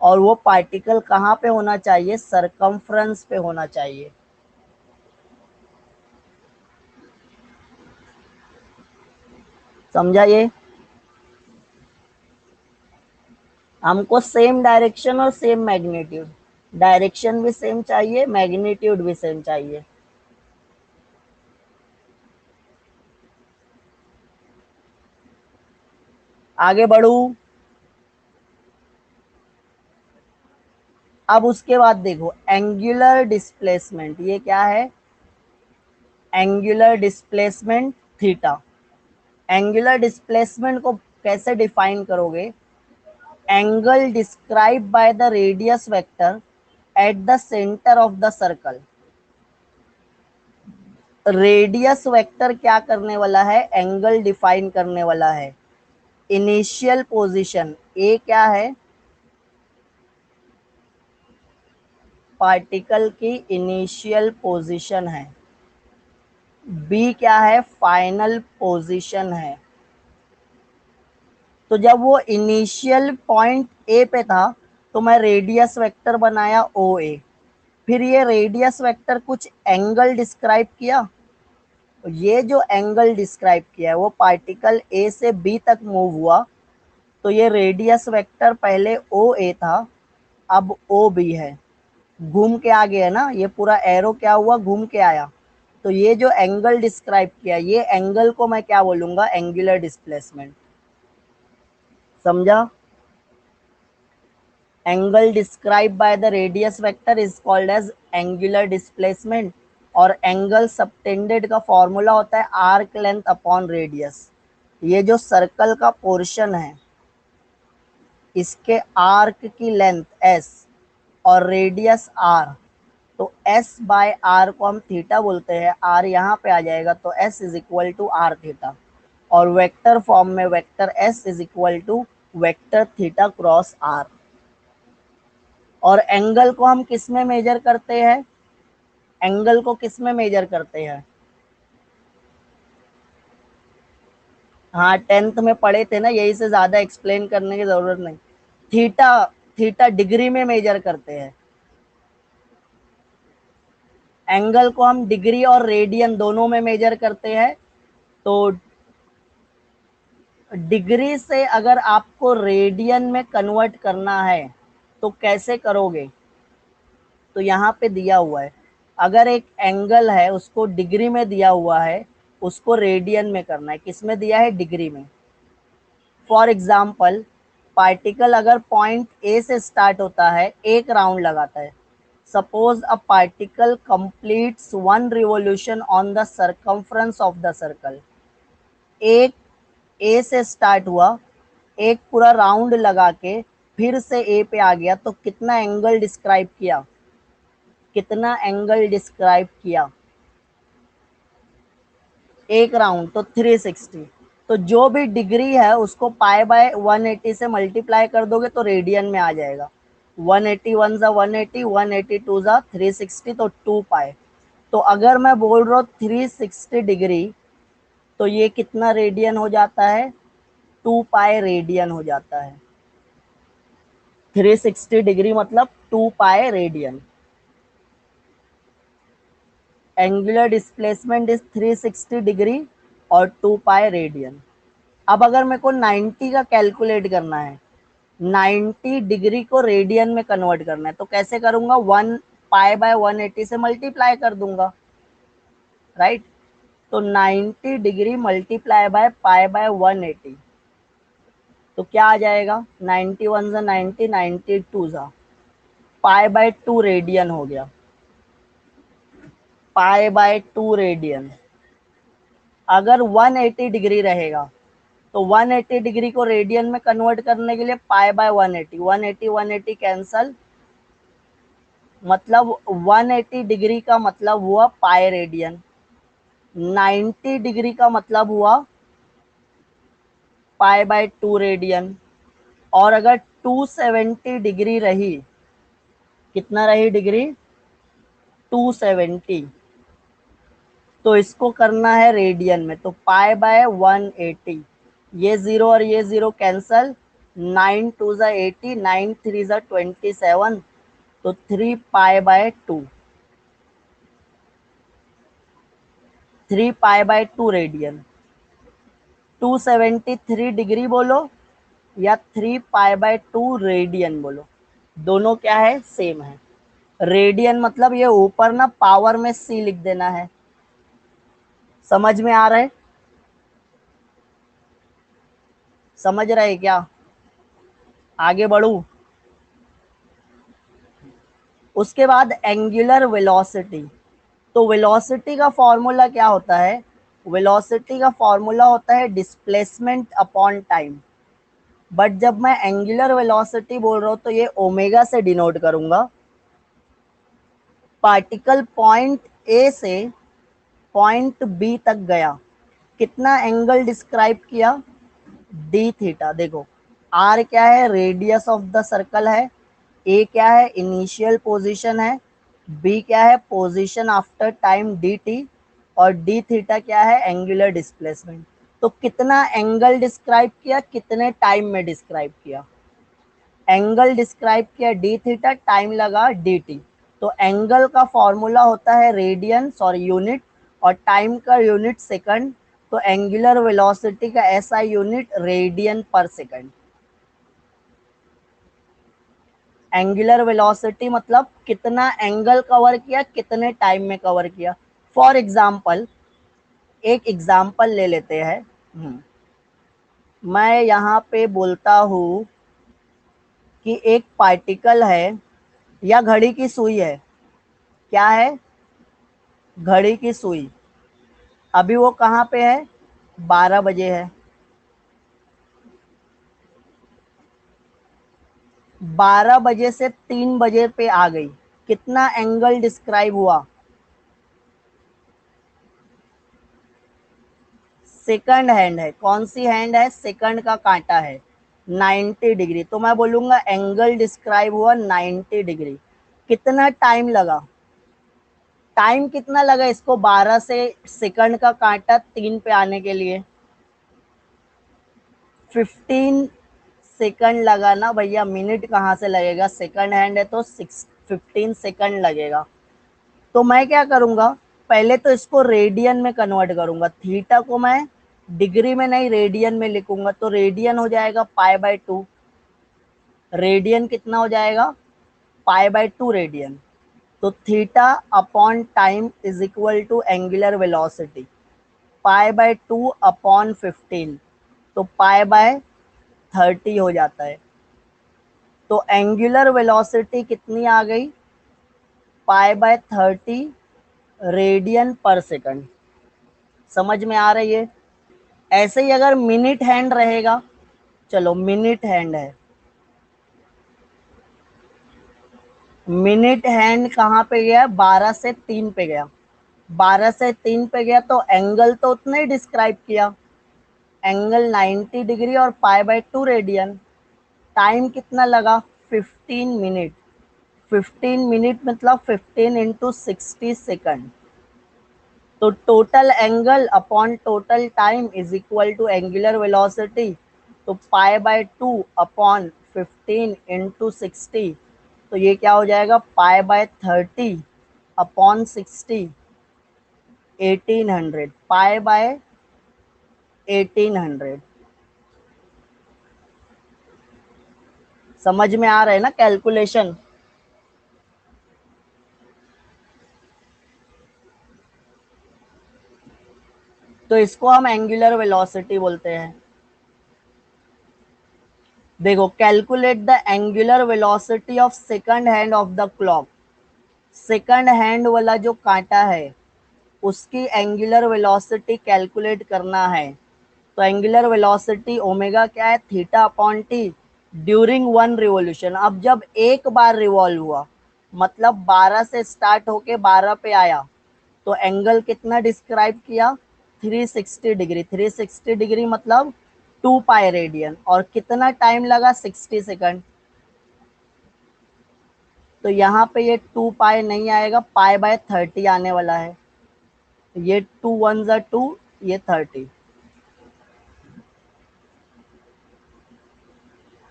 Speaker 1: और वो पार्टिकल कहाँ पे होना चाहिए? सरकमफ्रेंस पे होना चाहिए। समझा ये? हमको सेम डायरेक्शन और सेम मैग्नीट्यूड, डायरेक्शन भी सेम चाहिए, मैग्नीट्यूड भी सेम चाहिए। आगे बढ़ू? अब उसके बाद देखो एंगुलर डिस्प्लेसमेंट, ये क्या है? Angular displacement theta. Angular displacement को कैसे डिफाइन करोगे? Angle describe by the radius vector at the centre of the circle. Radius vector क्या करने वाला है? एंगल डिफाइन करने वाला है। इनिशियल पोजीशन ए क्या है? पार्टिकल की इनिशियल पोजीशन है। बी क्या है? फाइनल पोजीशन है। तो जब वो इनिशियल पॉइंट ए पे था तो मैं रेडियस वेक्टर बनाया ओ ए, फिर ये रेडियस वेक्टर कुछ एंगल डिस्क्राइब किया, ये जो एंगल डिस्क्राइब किया है वो पार्टिकल ए से बी तक मूव हुआ, तो ये रेडियस वेक्टर पहले ओ ए था, अब ओ बी है, घूम के आ गया ना, ये पूरा एरो क्या हुआ? घूम के आया। तो ये जो एंगल डिस्क्राइब किया, ये एंगल को मैं क्या बोलूंगा? Angular displacement. समझा? Angle describe by the radius vector is called as angular displacement. और एंगल सबटेंडेड का फॉर्मूला होता है आर्क लेंथ अपॉन रेडियस। ये जो सर्कल का पोर्शन है इसके आर्क की लेंथ एस और रेडियस आर, तो एस बाय आर को हम थीटा बोलते हैं, आर यहाँ पे आ जाएगा तो S is equal to R theta, और वेक्टर फॉर्म में vector S is equal to vector theta cross R. और एंगल को हम किस में मेजर करते हैं? एंगल को किस में मेजर करते हैं? हाँ 10th में पढ़े थे ना, यही से ज्यादा एक्सप्लेन करने की जरूरत नहीं। थीटा, थीटा डिग्री में मेजर करते हैं। एंगल को हम डिग्री और रेडियन दोनों में मेजर करते हैं। तो डिग्री से अगर आपको रेडियन में कन्वर्ट करना है तो कैसे करोगे? तो यहाँ पे दिया हुआ है, अगर एक एंगल है उसको डिग्री में दिया हुआ है उसको रेडियन में करना है। किस में दिया है? डिग्री में। फॉर एग्जाम्पल, पार्टिकल अगर पॉइंट ए से स्टार्ट होता है, एक राउंड लगाता है, suppose a particle completes 1 revolution on the circumference of the circle. एक ए से स्टार्ट हुआ, एक पूरा राउंड लगा के फिर से ए पे आ गया, तो कितना एंगल डिस्क्राइब किया? कितना एंगल डिस्क्राइब किया? एक राउंड तो 360। तो जो भी डिग्री है उसको पाई बाय 180 से मल्टीप्लाई कर दोगे तो रेडियन में आ जाएगा। 181 जा 180, 182 जा 360, तो 2 पाई। तो अगर मैं बोल रहा हूँ 360 डिग्री, तो ये कितना रेडियन हो जाता है? 2 पाई रेडियन हो जाता है। 360 डिग्री मतलब 2 pi radian. Angular displacement is 360 degree और 2 पाई रेडियन। अब अगर मेरे को 90 का कैलकुलेट करना है, 90 डिग्री को रेडियन में कन्वर्ट करना है, तो कैसे करूंगा? 1 पाई बाय 180 से मल्टीप्लाई कर दूंगा, राइट? तो 90 degree multiply by pi by 180, तो क्या आ जाएगा? 91 जा 90, 92 जा पाई बाय 2 रेडियन हो गया। पाई बाय 2 रेडियन। अगर 180 डिग्री रहेगा तो 180 डिग्री को रेडियन में कन्वर्ट करने के लिए पाई बाय 180, 180 180 कैंसल, मतलब 180 डिग्री का मतलब हुआ पाई रेडियन, 90 डिग्री का मतलब हुआ पाई बाय 2 रेडियन। और अगर 270 डिग्री रही, कितना रही डिग्री? 270, तो इसको करना है रेडियन में, तो पाई बाय 180, ये जीरो और ये जीरो कैंसल, 9 2 जा 80, 9 3 जा 27, तो 3 पाई by 2, 3 pi by 2 radian. 273 degree बोलो या 3 पाई बाय 2 रेडियन बोलो, दोनों क्या है? सेम है। रेडियन मतलब ये ऊपर ना पावर में सी लिख देना है। समझ में आ रहा है? समझ रहे क्या? आगे बढ़ू? उसके बाद एंगुलर वेलोसिटी। तो वेलोसिटी का फॉर्मूला क्या होता है? वेलोसिटी का फॉर्मूला होता है डिस्प्लेसमेंट अपॉन टाइम। बट जब मैं एंगुलर वेलोसिटी बोल रहा हूं तो ये ओमेगा से डिनोट करूंगा। पार्टिकल पॉइंट ए से पॉइंट बी तक गया, कितना एंगल डिस्क्राइब किया? D theta. देखो, आर क्या है? रेडियस ऑफ द सर्कल है। ए क्या है? इनिशियल पोजीशन है। बी क्या है? Position after time D T. और डी थीटा क्या है? Angular displacement. तो कितना एंगल डिस्क्राइब किया, कितने टाइम में डिस्क्राइब किया? एंगल डिस्क्राइब किया डी थीटा, टाइम लगा डी टी। तो एंगल का फॉर्मूला होता है रेडियन, सॉरी यूनिट, और टाइम का यूनिट सेकंड। तो एंगुलर वेलोसिटी का SI unit radian per second. Angular velocity मतलब कितना एंगल कवर किया, कितने टाइम में कवर किया। फॉर एग्जाम्पल, एक एग्जाम्पल ले लेते हैं। मैं यहाँ पे बोलता हूँ कि एक पार्टिकल है या घड़ी की सुई है। क्या है? घड़ी की सुई। अभी वो कहाँ पे है? 12 बजे है। 12 बजे से 3 बजे पे आ गई, कितना एंगल डिस्क्राइब हुआ? सेकंड हैंड है। कौन सी हैंड है? सेकंड का कांटा है। 90 डिग्री। तो मैं बोलूंगा एंगल डिस्क्राइब हुआ 90 डिग्री। कितना टाइम लगा? टाइम कितना लगा इसको 12 से सेकंड का कांटा 3 पे आने के लिए? 15 सेकंड लगा ना भैया। मिनट कहाँ से लगेगा? सेकंड हैंड है तो 15 सेकंड लगेगा। तो मैं क्या करूंगा? पहले तो इसको रेडियन में कन्वर्ट करूंगा। थीटा को मैं डिग्री में नहीं रेडियन में लिखूंगा, तो रेडियन हो जाएगा पाई बाय 2। रेडियन कितना हो जाएगा? Pi by 2 radian. तो theta upon time is equal to angular velocity. Pi by 2 upon 15, तो पाई बाय 30 हो जाता है। तो एंगुलर वेलोसिटी कितनी आ गई? Pi by 30 radian per second. समझ में आ रही है? ऐसे ही अगर मिनट हैंड रहेगा, चलो मिनट हैंड है, मिनट हैंड कहाँ पे गया? 12 से 3 पे गया। 12 से 3 पे गया तो एंगल तो उतना ही डिस्क्राइब किया, एंगल 90 डिग्री और पाई बाय 2 रेडियन। टाइम कितना लगा? 15 मिनट। 15 मिनट मतलब 15 इंटू 60 सेकंड। तो total angle upon total time is equal to angular velocity. तो पाई बाय 2 अपॉन 15 इंटू 60, तो ये क्या हो जाएगा? Pi bye 30 upon 60, 1800, pi by 1800। समझ में आ रहा है ना कैलकुलेशन? तो इसको हम एंगुलर वेलोसिटी बोलते हैं। देखो, calculate the angular velocity of second hand of the clock. Second hand वाला जो कांटा है उसकी एंगुलर वेलोसिटी कैलकुलेट करना है। तो एंगुलर वेलोसिटी ओमेगा क्या है? Theta upon T during one revolution. अब जब एक बार रिवॉल्व हुआ, मतलब 12 से स्टार्ट होके 12 पे आया, तो एंगल कितना डिस्क्राइब किया? 360 डिग्री। 360 डिग्री मतलब 2 पाई रेडियन। और कितना टाइम लगा? 60 सेकंड। तो यहाँ पे ये 2 पाई नहीं आएगा, पाई बाय 30 आने वाला है। ये 2 वन ज़ा 2, ये 30।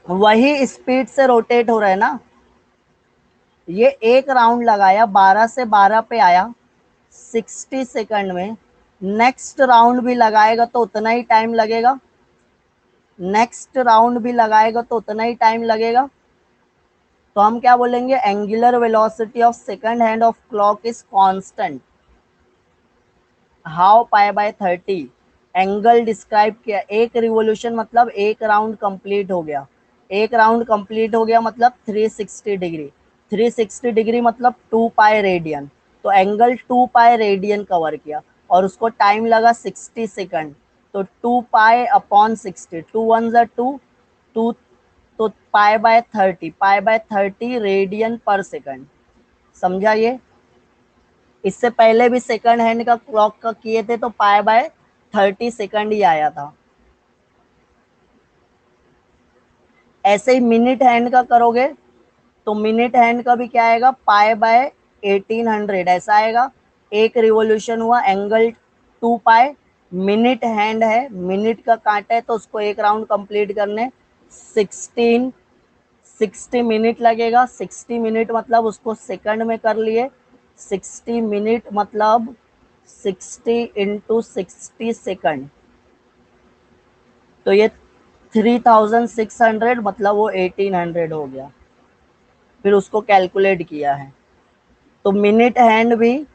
Speaker 1: वही स्पीड से रोटेट हो रहा है ना। ये एक राउंड लगाया, 12 से 12 पे आया 60 सेकंड में। नेक्स्ट राउंड भी लगाएगा तो उतना ही टाइम लगेगा। नेक्स्ट राउंड भी लगाएगा तो उतना ही टाइम लगेगा। तो हम क्या बोलेंगे? Angular velocity of second hand of clock is constant. How? Pi by 30। Angle describe किया, एक रिवोल्यूशन मतलब एक राउंड कंप्लीट हो गया। एक राउंड कंप्लीट हो गया मतलब 360 डिग्री। 360 डिग्री मतलब 2 पाई रेडियन। तो एंगल 2 पाई रेडियन कवर किया और उसको टाइम लगा 60 सेकंड। तो 2 पाई अपॉन 60, 2 वन ज़ा 2, 2, तो pi bye 30, pi by 30 radian per second. समझा ये? इससे पहले भी सेकंड हैंड का क्लॉक का किए थे तो पाई बाय 30 सेकंड ही आया था। ऐसे ही मिनट हैंड का करोगे तो मिनट हैंड का भी क्या आएगा? पाई बाय 1800 ऐसा आएगा। एक रिवॉल्यूशन हुआ, एंगल 2 पाई। मिनट हैंड है, मिनट का कांटा है, तो उसको एक राउंड कंप्लीट करने 60 मिनट लगेगा। 60 मिनट मतलब उसको सेकंड में कर लिए। 60 मिनट मतलब 60 इंटू 60 सेकंड, तो ये 3600 मतलब वो 1800 हो गया। फिर उसको कैलकुलेट किया है। तो मिनट हैंड भी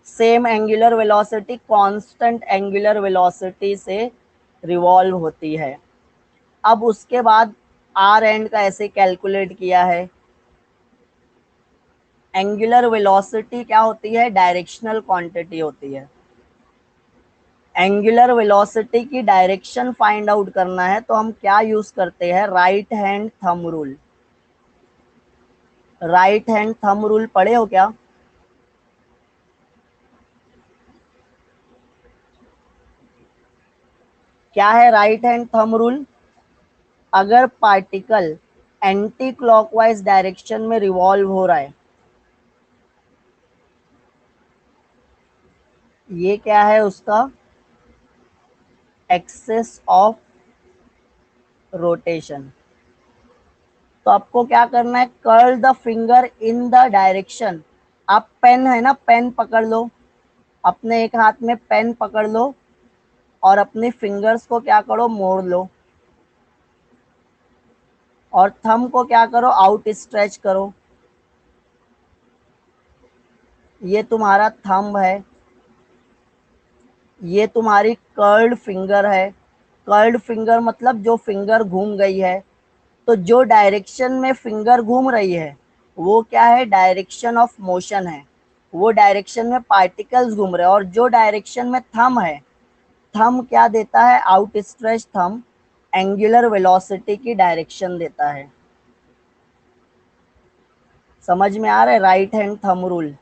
Speaker 1: same angular velocity, constant angular velocity से रिवॉल्व होती है। अब उसके बाद आर एंड का ऐसे कैलकुलेट किया है। एंगुलर वेलोसिटी क्या होती है? डायरेक्शनल क्वांटिटी होती है। एंगुलर वेलोसिटी की डायरेक्शन फाइंड आउट करना है तो हम क्या यूज करते हैं? Right hand thumb rule. Right hand thumb rule पढ़े हो क्या? क्या है राइट हैंड थंब रूल? अगर पार्टिकल एंटी क्लॉकवाइज डायरेक्शन में रिवॉल्व हो रहा है, ये क्या है उसका? Axis of rotation. तो आपको क्या करना है? Curl the finger in the direction. आप पेन है ना, पेन पकड़ लो, अपने एक हाथ में पेन पकड़ लो और अपने फिंगर्स को क्या करो? मोड़ लो। और थंब को क्या करो? आउट स्ट्रेच करो। ये तुम्हारा थंब है। ये तुम्हारी कर्ल्ड फिंगर है। कर्ल्ड फिंगर मतलब जो फिंगर घूम गई है। तो जो डायरेक्शन में फिंगर घूम रही है वो क्या है, डायरेक्शन ऑफ मोशन है। वो डायरेक्शन में पार्टिकल्स घूम रहे हैं। और जो डायरेक्शन में थंब है, थंब क्या देता है, out stretch thumb angular velocity की डायरेक्शन देता है। समझ में आ रहा है, right hand thumb rule.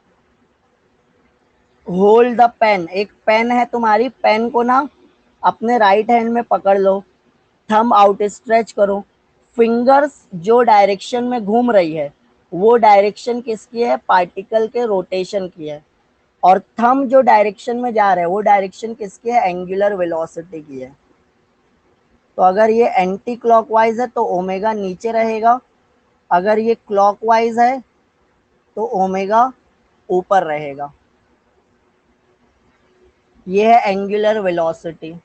Speaker 1: Hold the pen, एक पेन है तुम्हारी, पेन को ना अपने राइट हैंड में पकड़ लो, थंब आउट स्ट्रेच करो। फिंगर्स जो डायरेक्शन में घूम रही है वो डायरेक्शन किसकी है, पार्टिकल के रोटेशन की है। और थंब जो डायरेक्शन में जा रहा है वो डायरेक्शन किसकी है, एंगुलर वेलोसिटी की है। तो अगर ये एंटी क्लॉकवाइज है तो ओमेगा नीचे रहेगा, अगर ये क्लॉकवाइज है तो ओमेगा ऊपर रहेगा। ये है एंगुलर वेलोसिटी।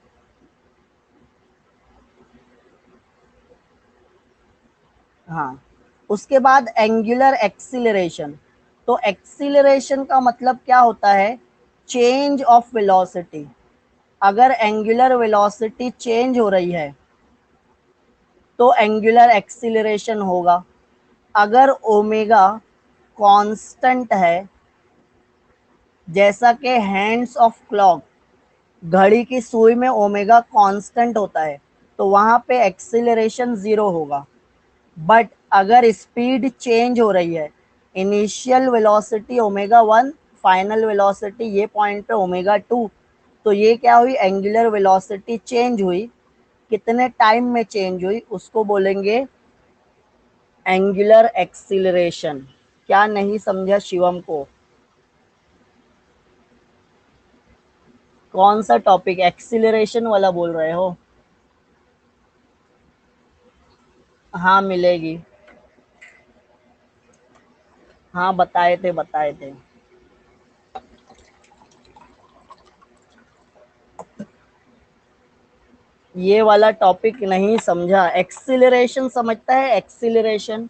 Speaker 1: हाँ, उसके बाद एंगुलर एक्सीलरेशन। तो एक्सीलरेशन का मतलब क्या होता है, चेंज ऑफ वेलोसिटी। अगर एंगुलर वेलोसिटी चेंज हो रही है तो एंगुलर एक्सीलरेशन होगा। अगर ओमेगा कांस्टेंट है, जैसा कि हैंड्स ऑफ क्लॉक, घड़ी की सुई में ओमेगा कांस्टेंट होता है, तो वहां पे एक्सीलरेशन जीरो होगा। बट अगर स्पीड चेंज हो रही है, initial velocity omega one, final velocity ये पॉइंट पे ओमेगा टू, तो ये क्या हुई, एंगुलर वेलोसिटी चेंज हुई। कितने टाइम में चेंज हुई उसको बोलेंगे एंगुलर एक्सीलरेशन। क्या नहीं समझा शिवम को? कौन सा टॉपिक, एक्सीलरेशन वाला बोल रहे हो? हाँ मिलेगी। हाँ बताए थे, बताए थे। ये वाला टॉपिक नहीं समझा, एक्सीलरेशन समझता है, acceleration,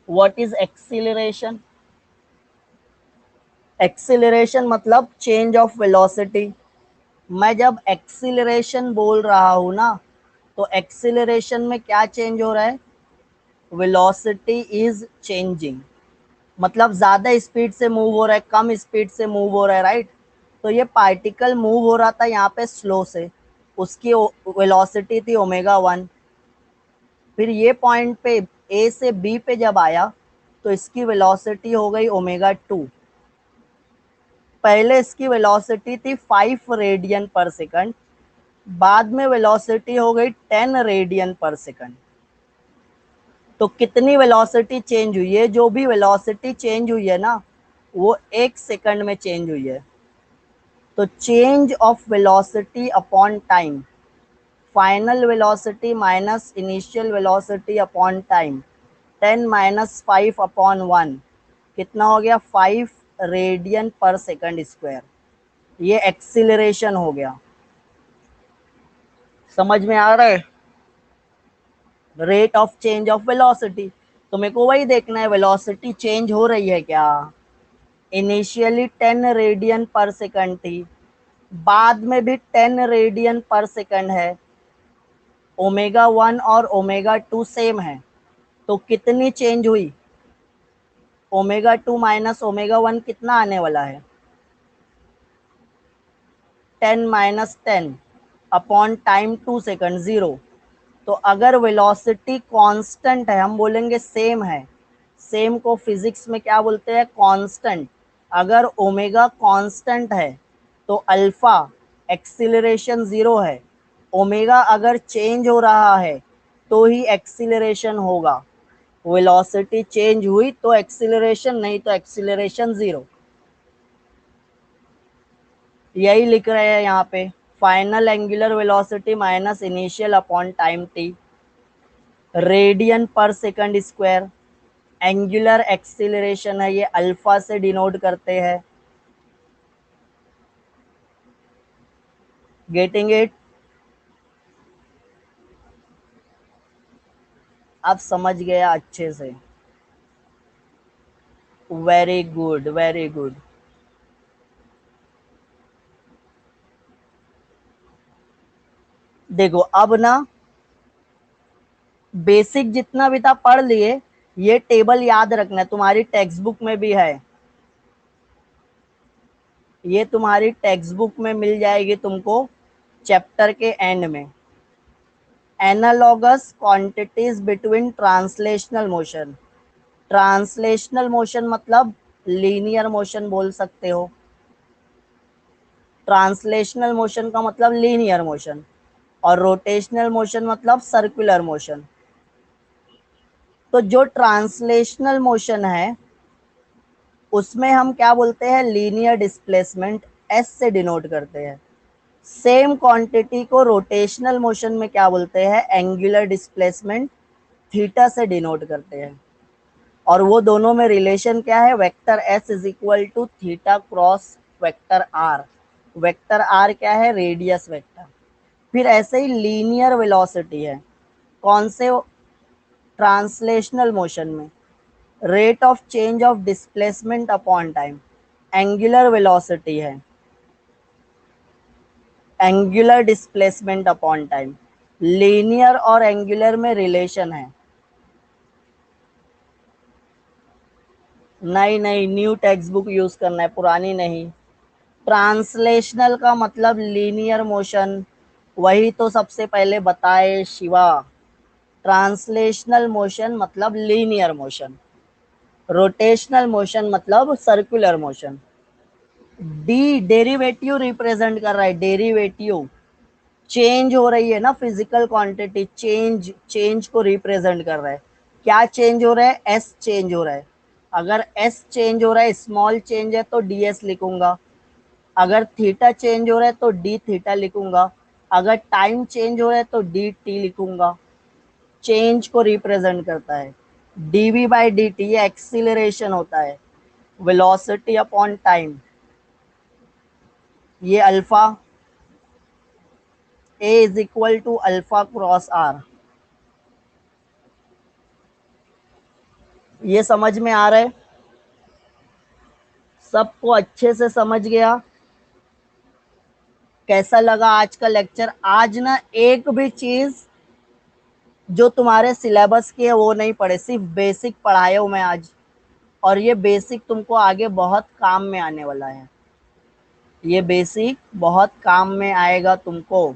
Speaker 1: what is acceleration? Acceleration मतलब चेंज ऑफ वेलोसिटी। मैं जब एक्सीलरेशन बोल रहा हूं ना, तो एक्सीलरेशन में क्या चेंज हो रहा है, वेलोसिटी इज चेंजिंग। मतलब ज्यादा स्पीड से मूव हो रहा है, कम स्पीड से मूव हो रहा है, राइट। तो ये पार्टिकल मूव हो रहा था यहाँ पे स्लो से, उसकी वेलोसिटी थी ओमेगा वन। फिर ये पॉइंट पे ए से बी पे जब आया तो इसकी वेलोसिटी हो गई ओमेगा टू। पहले इसकी वेलोसिटी थी 5 रेडियन पर सेकंड, बाद में वेलोसिटी हो गई 10 रेडियन पर सेकंड। तो कितनी वेलोसिटी चेंज हुई है, जो भी वेलोसिटी चेंज हुई है ना वो 1 सेकंड में चेंज हुई है। तो change of velocity upon time, final velocity minus initial velocity upon time, 10 - 5 upon 1, कितना हो गया, 5 रेडियन पर सेकंड स्क्वायर। ये एक्सीलरेशन हो गया। समझ में आ रहा है, rate of change of velocity. तो मेरे को वही देखना है, वेलोसिटी चेंज हो रही है क्या। इनिशियली 10 रेडियन पर सेकंड थी, बाद में भी 10 रेडियन पर सेकंड है। ओमेगा वन और ओमेगा टू सेम है, तो कितनी चेंज हुई, omega two minus omega one कितना आने वाला है, 10 - 10 अपॉन टाइम 2 सेकंड, जीरो। तो अगर वेलोसिटी कांस्टेंट है, हम बोलेंगे सेम है। सेम को फिजिक्स में क्या बोलते हैं, कांस्टेंट। अगर ओमेगा कांस्टेंट है तो अल्फा एक्सीलरेशन जीरो है। ओमेगा अगर चेंज हो रहा है तो ही एक्सीलरेशन होगा। वेलोसिटी चेंज हुई तो एक्सीलरेशन, नहीं तो एक्सीलरेशन जीरो। यही लिख रहे हैं यहाँ पे, final angular velocity minus initial upon time T, radian per second square. Angular acceleration है, ये अल्फा से डिनोट करते हैं। Getting it? आप समझ गया अच्छे से, वेरी गुड वेरी गुड। देखो अब ना बेसिक जितना भी था पढ़ लिए, ये टेबल याद रखना है, तुम्हारी टेक्स्ट बुक में भी है, ये तुम्हारी टेक्स्ट बुक में मिल जाएगी तुमको चैप्टर के एंड में। Analogous quantities between translational motion. Translational motion मतलब लीनियर मोशन बोल सकते हो, ट्रांसलेशनल मोशन का मतलब लीनियर मोशन, और रोटेशनल मोशन मतलब सर्कुलर मोशन। तो जो ट्रांसलेशनल मोशन है उसमें हम क्या बोलते हैं, लीनियर डिस्प्लेसमेंट, एस से डिनोट करते हैं। सेम क्वांटिटी को रोटेशनल मोशन में क्या बोलते हैं, एंगुलर डिस्प्लेसमेंट, थीटा से डिनोट करते हैं। और वो दोनों में रिलेशन क्या है, vector S is equal to theta cross vector R. Vector R क्या है, रेडियस वेक्टर। फिर ऐसे ही लीनियर वेलोसिटी है, कौन से, ट्रांसलेशनल मोशन में, rate of change of displacement upon time. Angular velocity है, angular displacement upon time. Linear और एंगुलर में रिलेशन है। नहीं नहीं, न्यू टेक्स्ट बुक यूज करना है, पुरानी नहीं। ट्रांसलेशनल का मतलब लीनियर मोशन, वही तो सबसे पहले बताए शिवा। ट्रांसलेशनल मोशन मतलब लीनियर मोशन, रोटेशनल मोशन मतलब circular motion. D derivative represent कर रहा है, डेरिवेटिव, चेंज हो रही है ना फिजिकल क्वांटिटी, चेंज, चेंज को रिप्रेजेंट कर रहा है। क्या चेंज हो रहा है, एस चेंज हो रहा है। अगर एस चेंज हो रहा है, स्मॉल चेंज है तो डी एस लिखूंगा। अगर थीटा चेंज हो रहा है तो डी थीटा लिखूंगा। अगर टाइम चेंज हो रहा है तो डी टी लिखूंगा। चेंज को रिप्रेजेंट करता है। डीवी बाई डी टी ये एक्सीलरेशन होता है, वेलोसिटी अपॉन टाइम। ये alpha, a is equal to alpha cross r. ये समझ में आ रहा है, सबको अच्छे से समझ गया। कैसा लगा आज का लेक्चर। आज ना एक भी चीज जो तुम्हारे सिलेबस की है वो नहीं पढ़े, सिर्फ बेसिक पढ़ाया हूं मैं आज। और ये बेसिक तुमको आगे बहुत काम में आने वाला है, ये बेसिक बहुत काम में आएगा तुमको।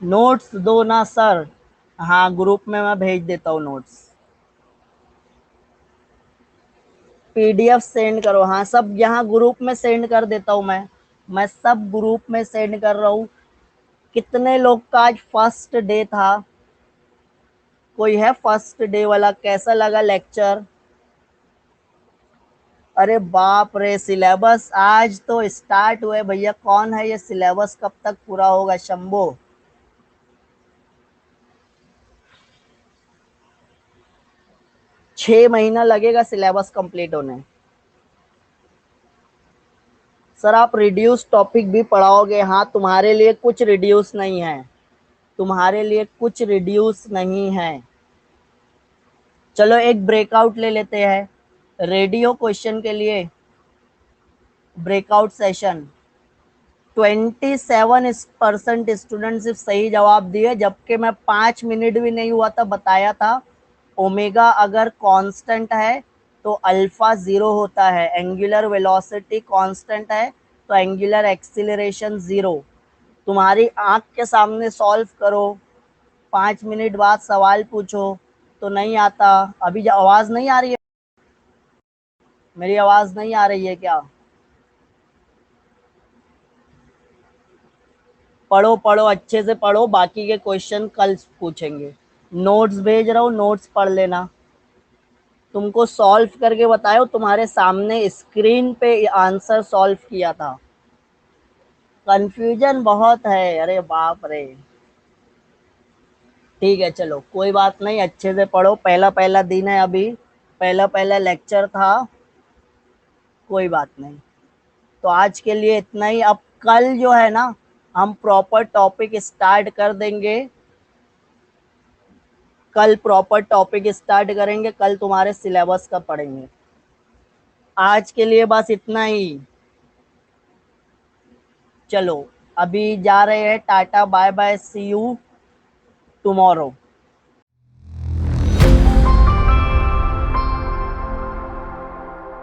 Speaker 1: नोट्स दो ना सर। हाँ ग्रुप में मैं भेज देता हूँ नोट्स, पीडीएफ सेंड करो। हाँ सब यहाँ ग्रुप में सेंड कर देता हूँ मैं सब ग्रुप में सेंड कर रहा हूँ। कितने लोग का आज फर्स्ट डे था, कोई है फर्स्ट डे वाला, कैसा लगा लेक्चर। अरे बाप रे, सिलेबस आज तो स्टार्ट हुए भैया, कौन है ये, सिलेबस कब तक पूरा होगा शंभो। 6 महीना लगेगा सिलेबस कंप्लीट होने। सर आप रिड्यूस टॉपिक भी पढ़ाओगे, हाँ तुम्हारे लिए कुछ रिड्यूस नहीं है, तुम्हारे लिए कुछ रिड्यूस नहीं है। चलो एक ब्रेकआउट ले लेते हैं रेडियो क्वेश्चन के लिए, ब्रेकआउट सेशन। 27% स्टूडेंट सिर्फ सही जवाब दिए, जबकि मैं 5 मिनट भी नहीं हुआ था बताया था ओमेगा अगर कांस्टेंट है तो अल्फा जीरो होता है, एंगुलर वेलोसिटी कांस्टेंट है तो एंगुलर एक्सीलरेशन जीरो। तुम्हारी आंख के सामने सॉल्व करो, 5 मिनट बाद सवाल पूछो तो नहीं आता। अभी आवाज नहीं आ रही है, मेरी आवाज नहीं आ रही है क्या। पढ़ो पढ़ो अच्छे से पढ़ो, बाकी के क्वेश्चन कल पूछेंगे। नोट्स भेज रहा हूँ, नोट्स पढ़ लेना। तुमको सॉल्व करके बताओ, तुम्हारे सामने स्क्रीन पे आंसर सॉल्व किया था। कंफ्यूजन बहुत है, अरे बाप रे। ठीक है चलो कोई बात नहीं, अच्छे से पढ़ो, पहला पहला दिन है अभी, पहला पहला लेक्चर था, कोई बात नहीं। तो आज के लिए इतना ही। अब कल जो है ना हम प्रॉपर टॉपिक स्टार्ट कर देंगे, कल प्रॉपर टॉपिक स्टार्ट करेंगे, कल तुम्हारे सिलेबस का पढ़ेंगे। आज के लिए बस इतना ही। चलो अभी जा रहे हैं, tata bye bye, see you tomorrow.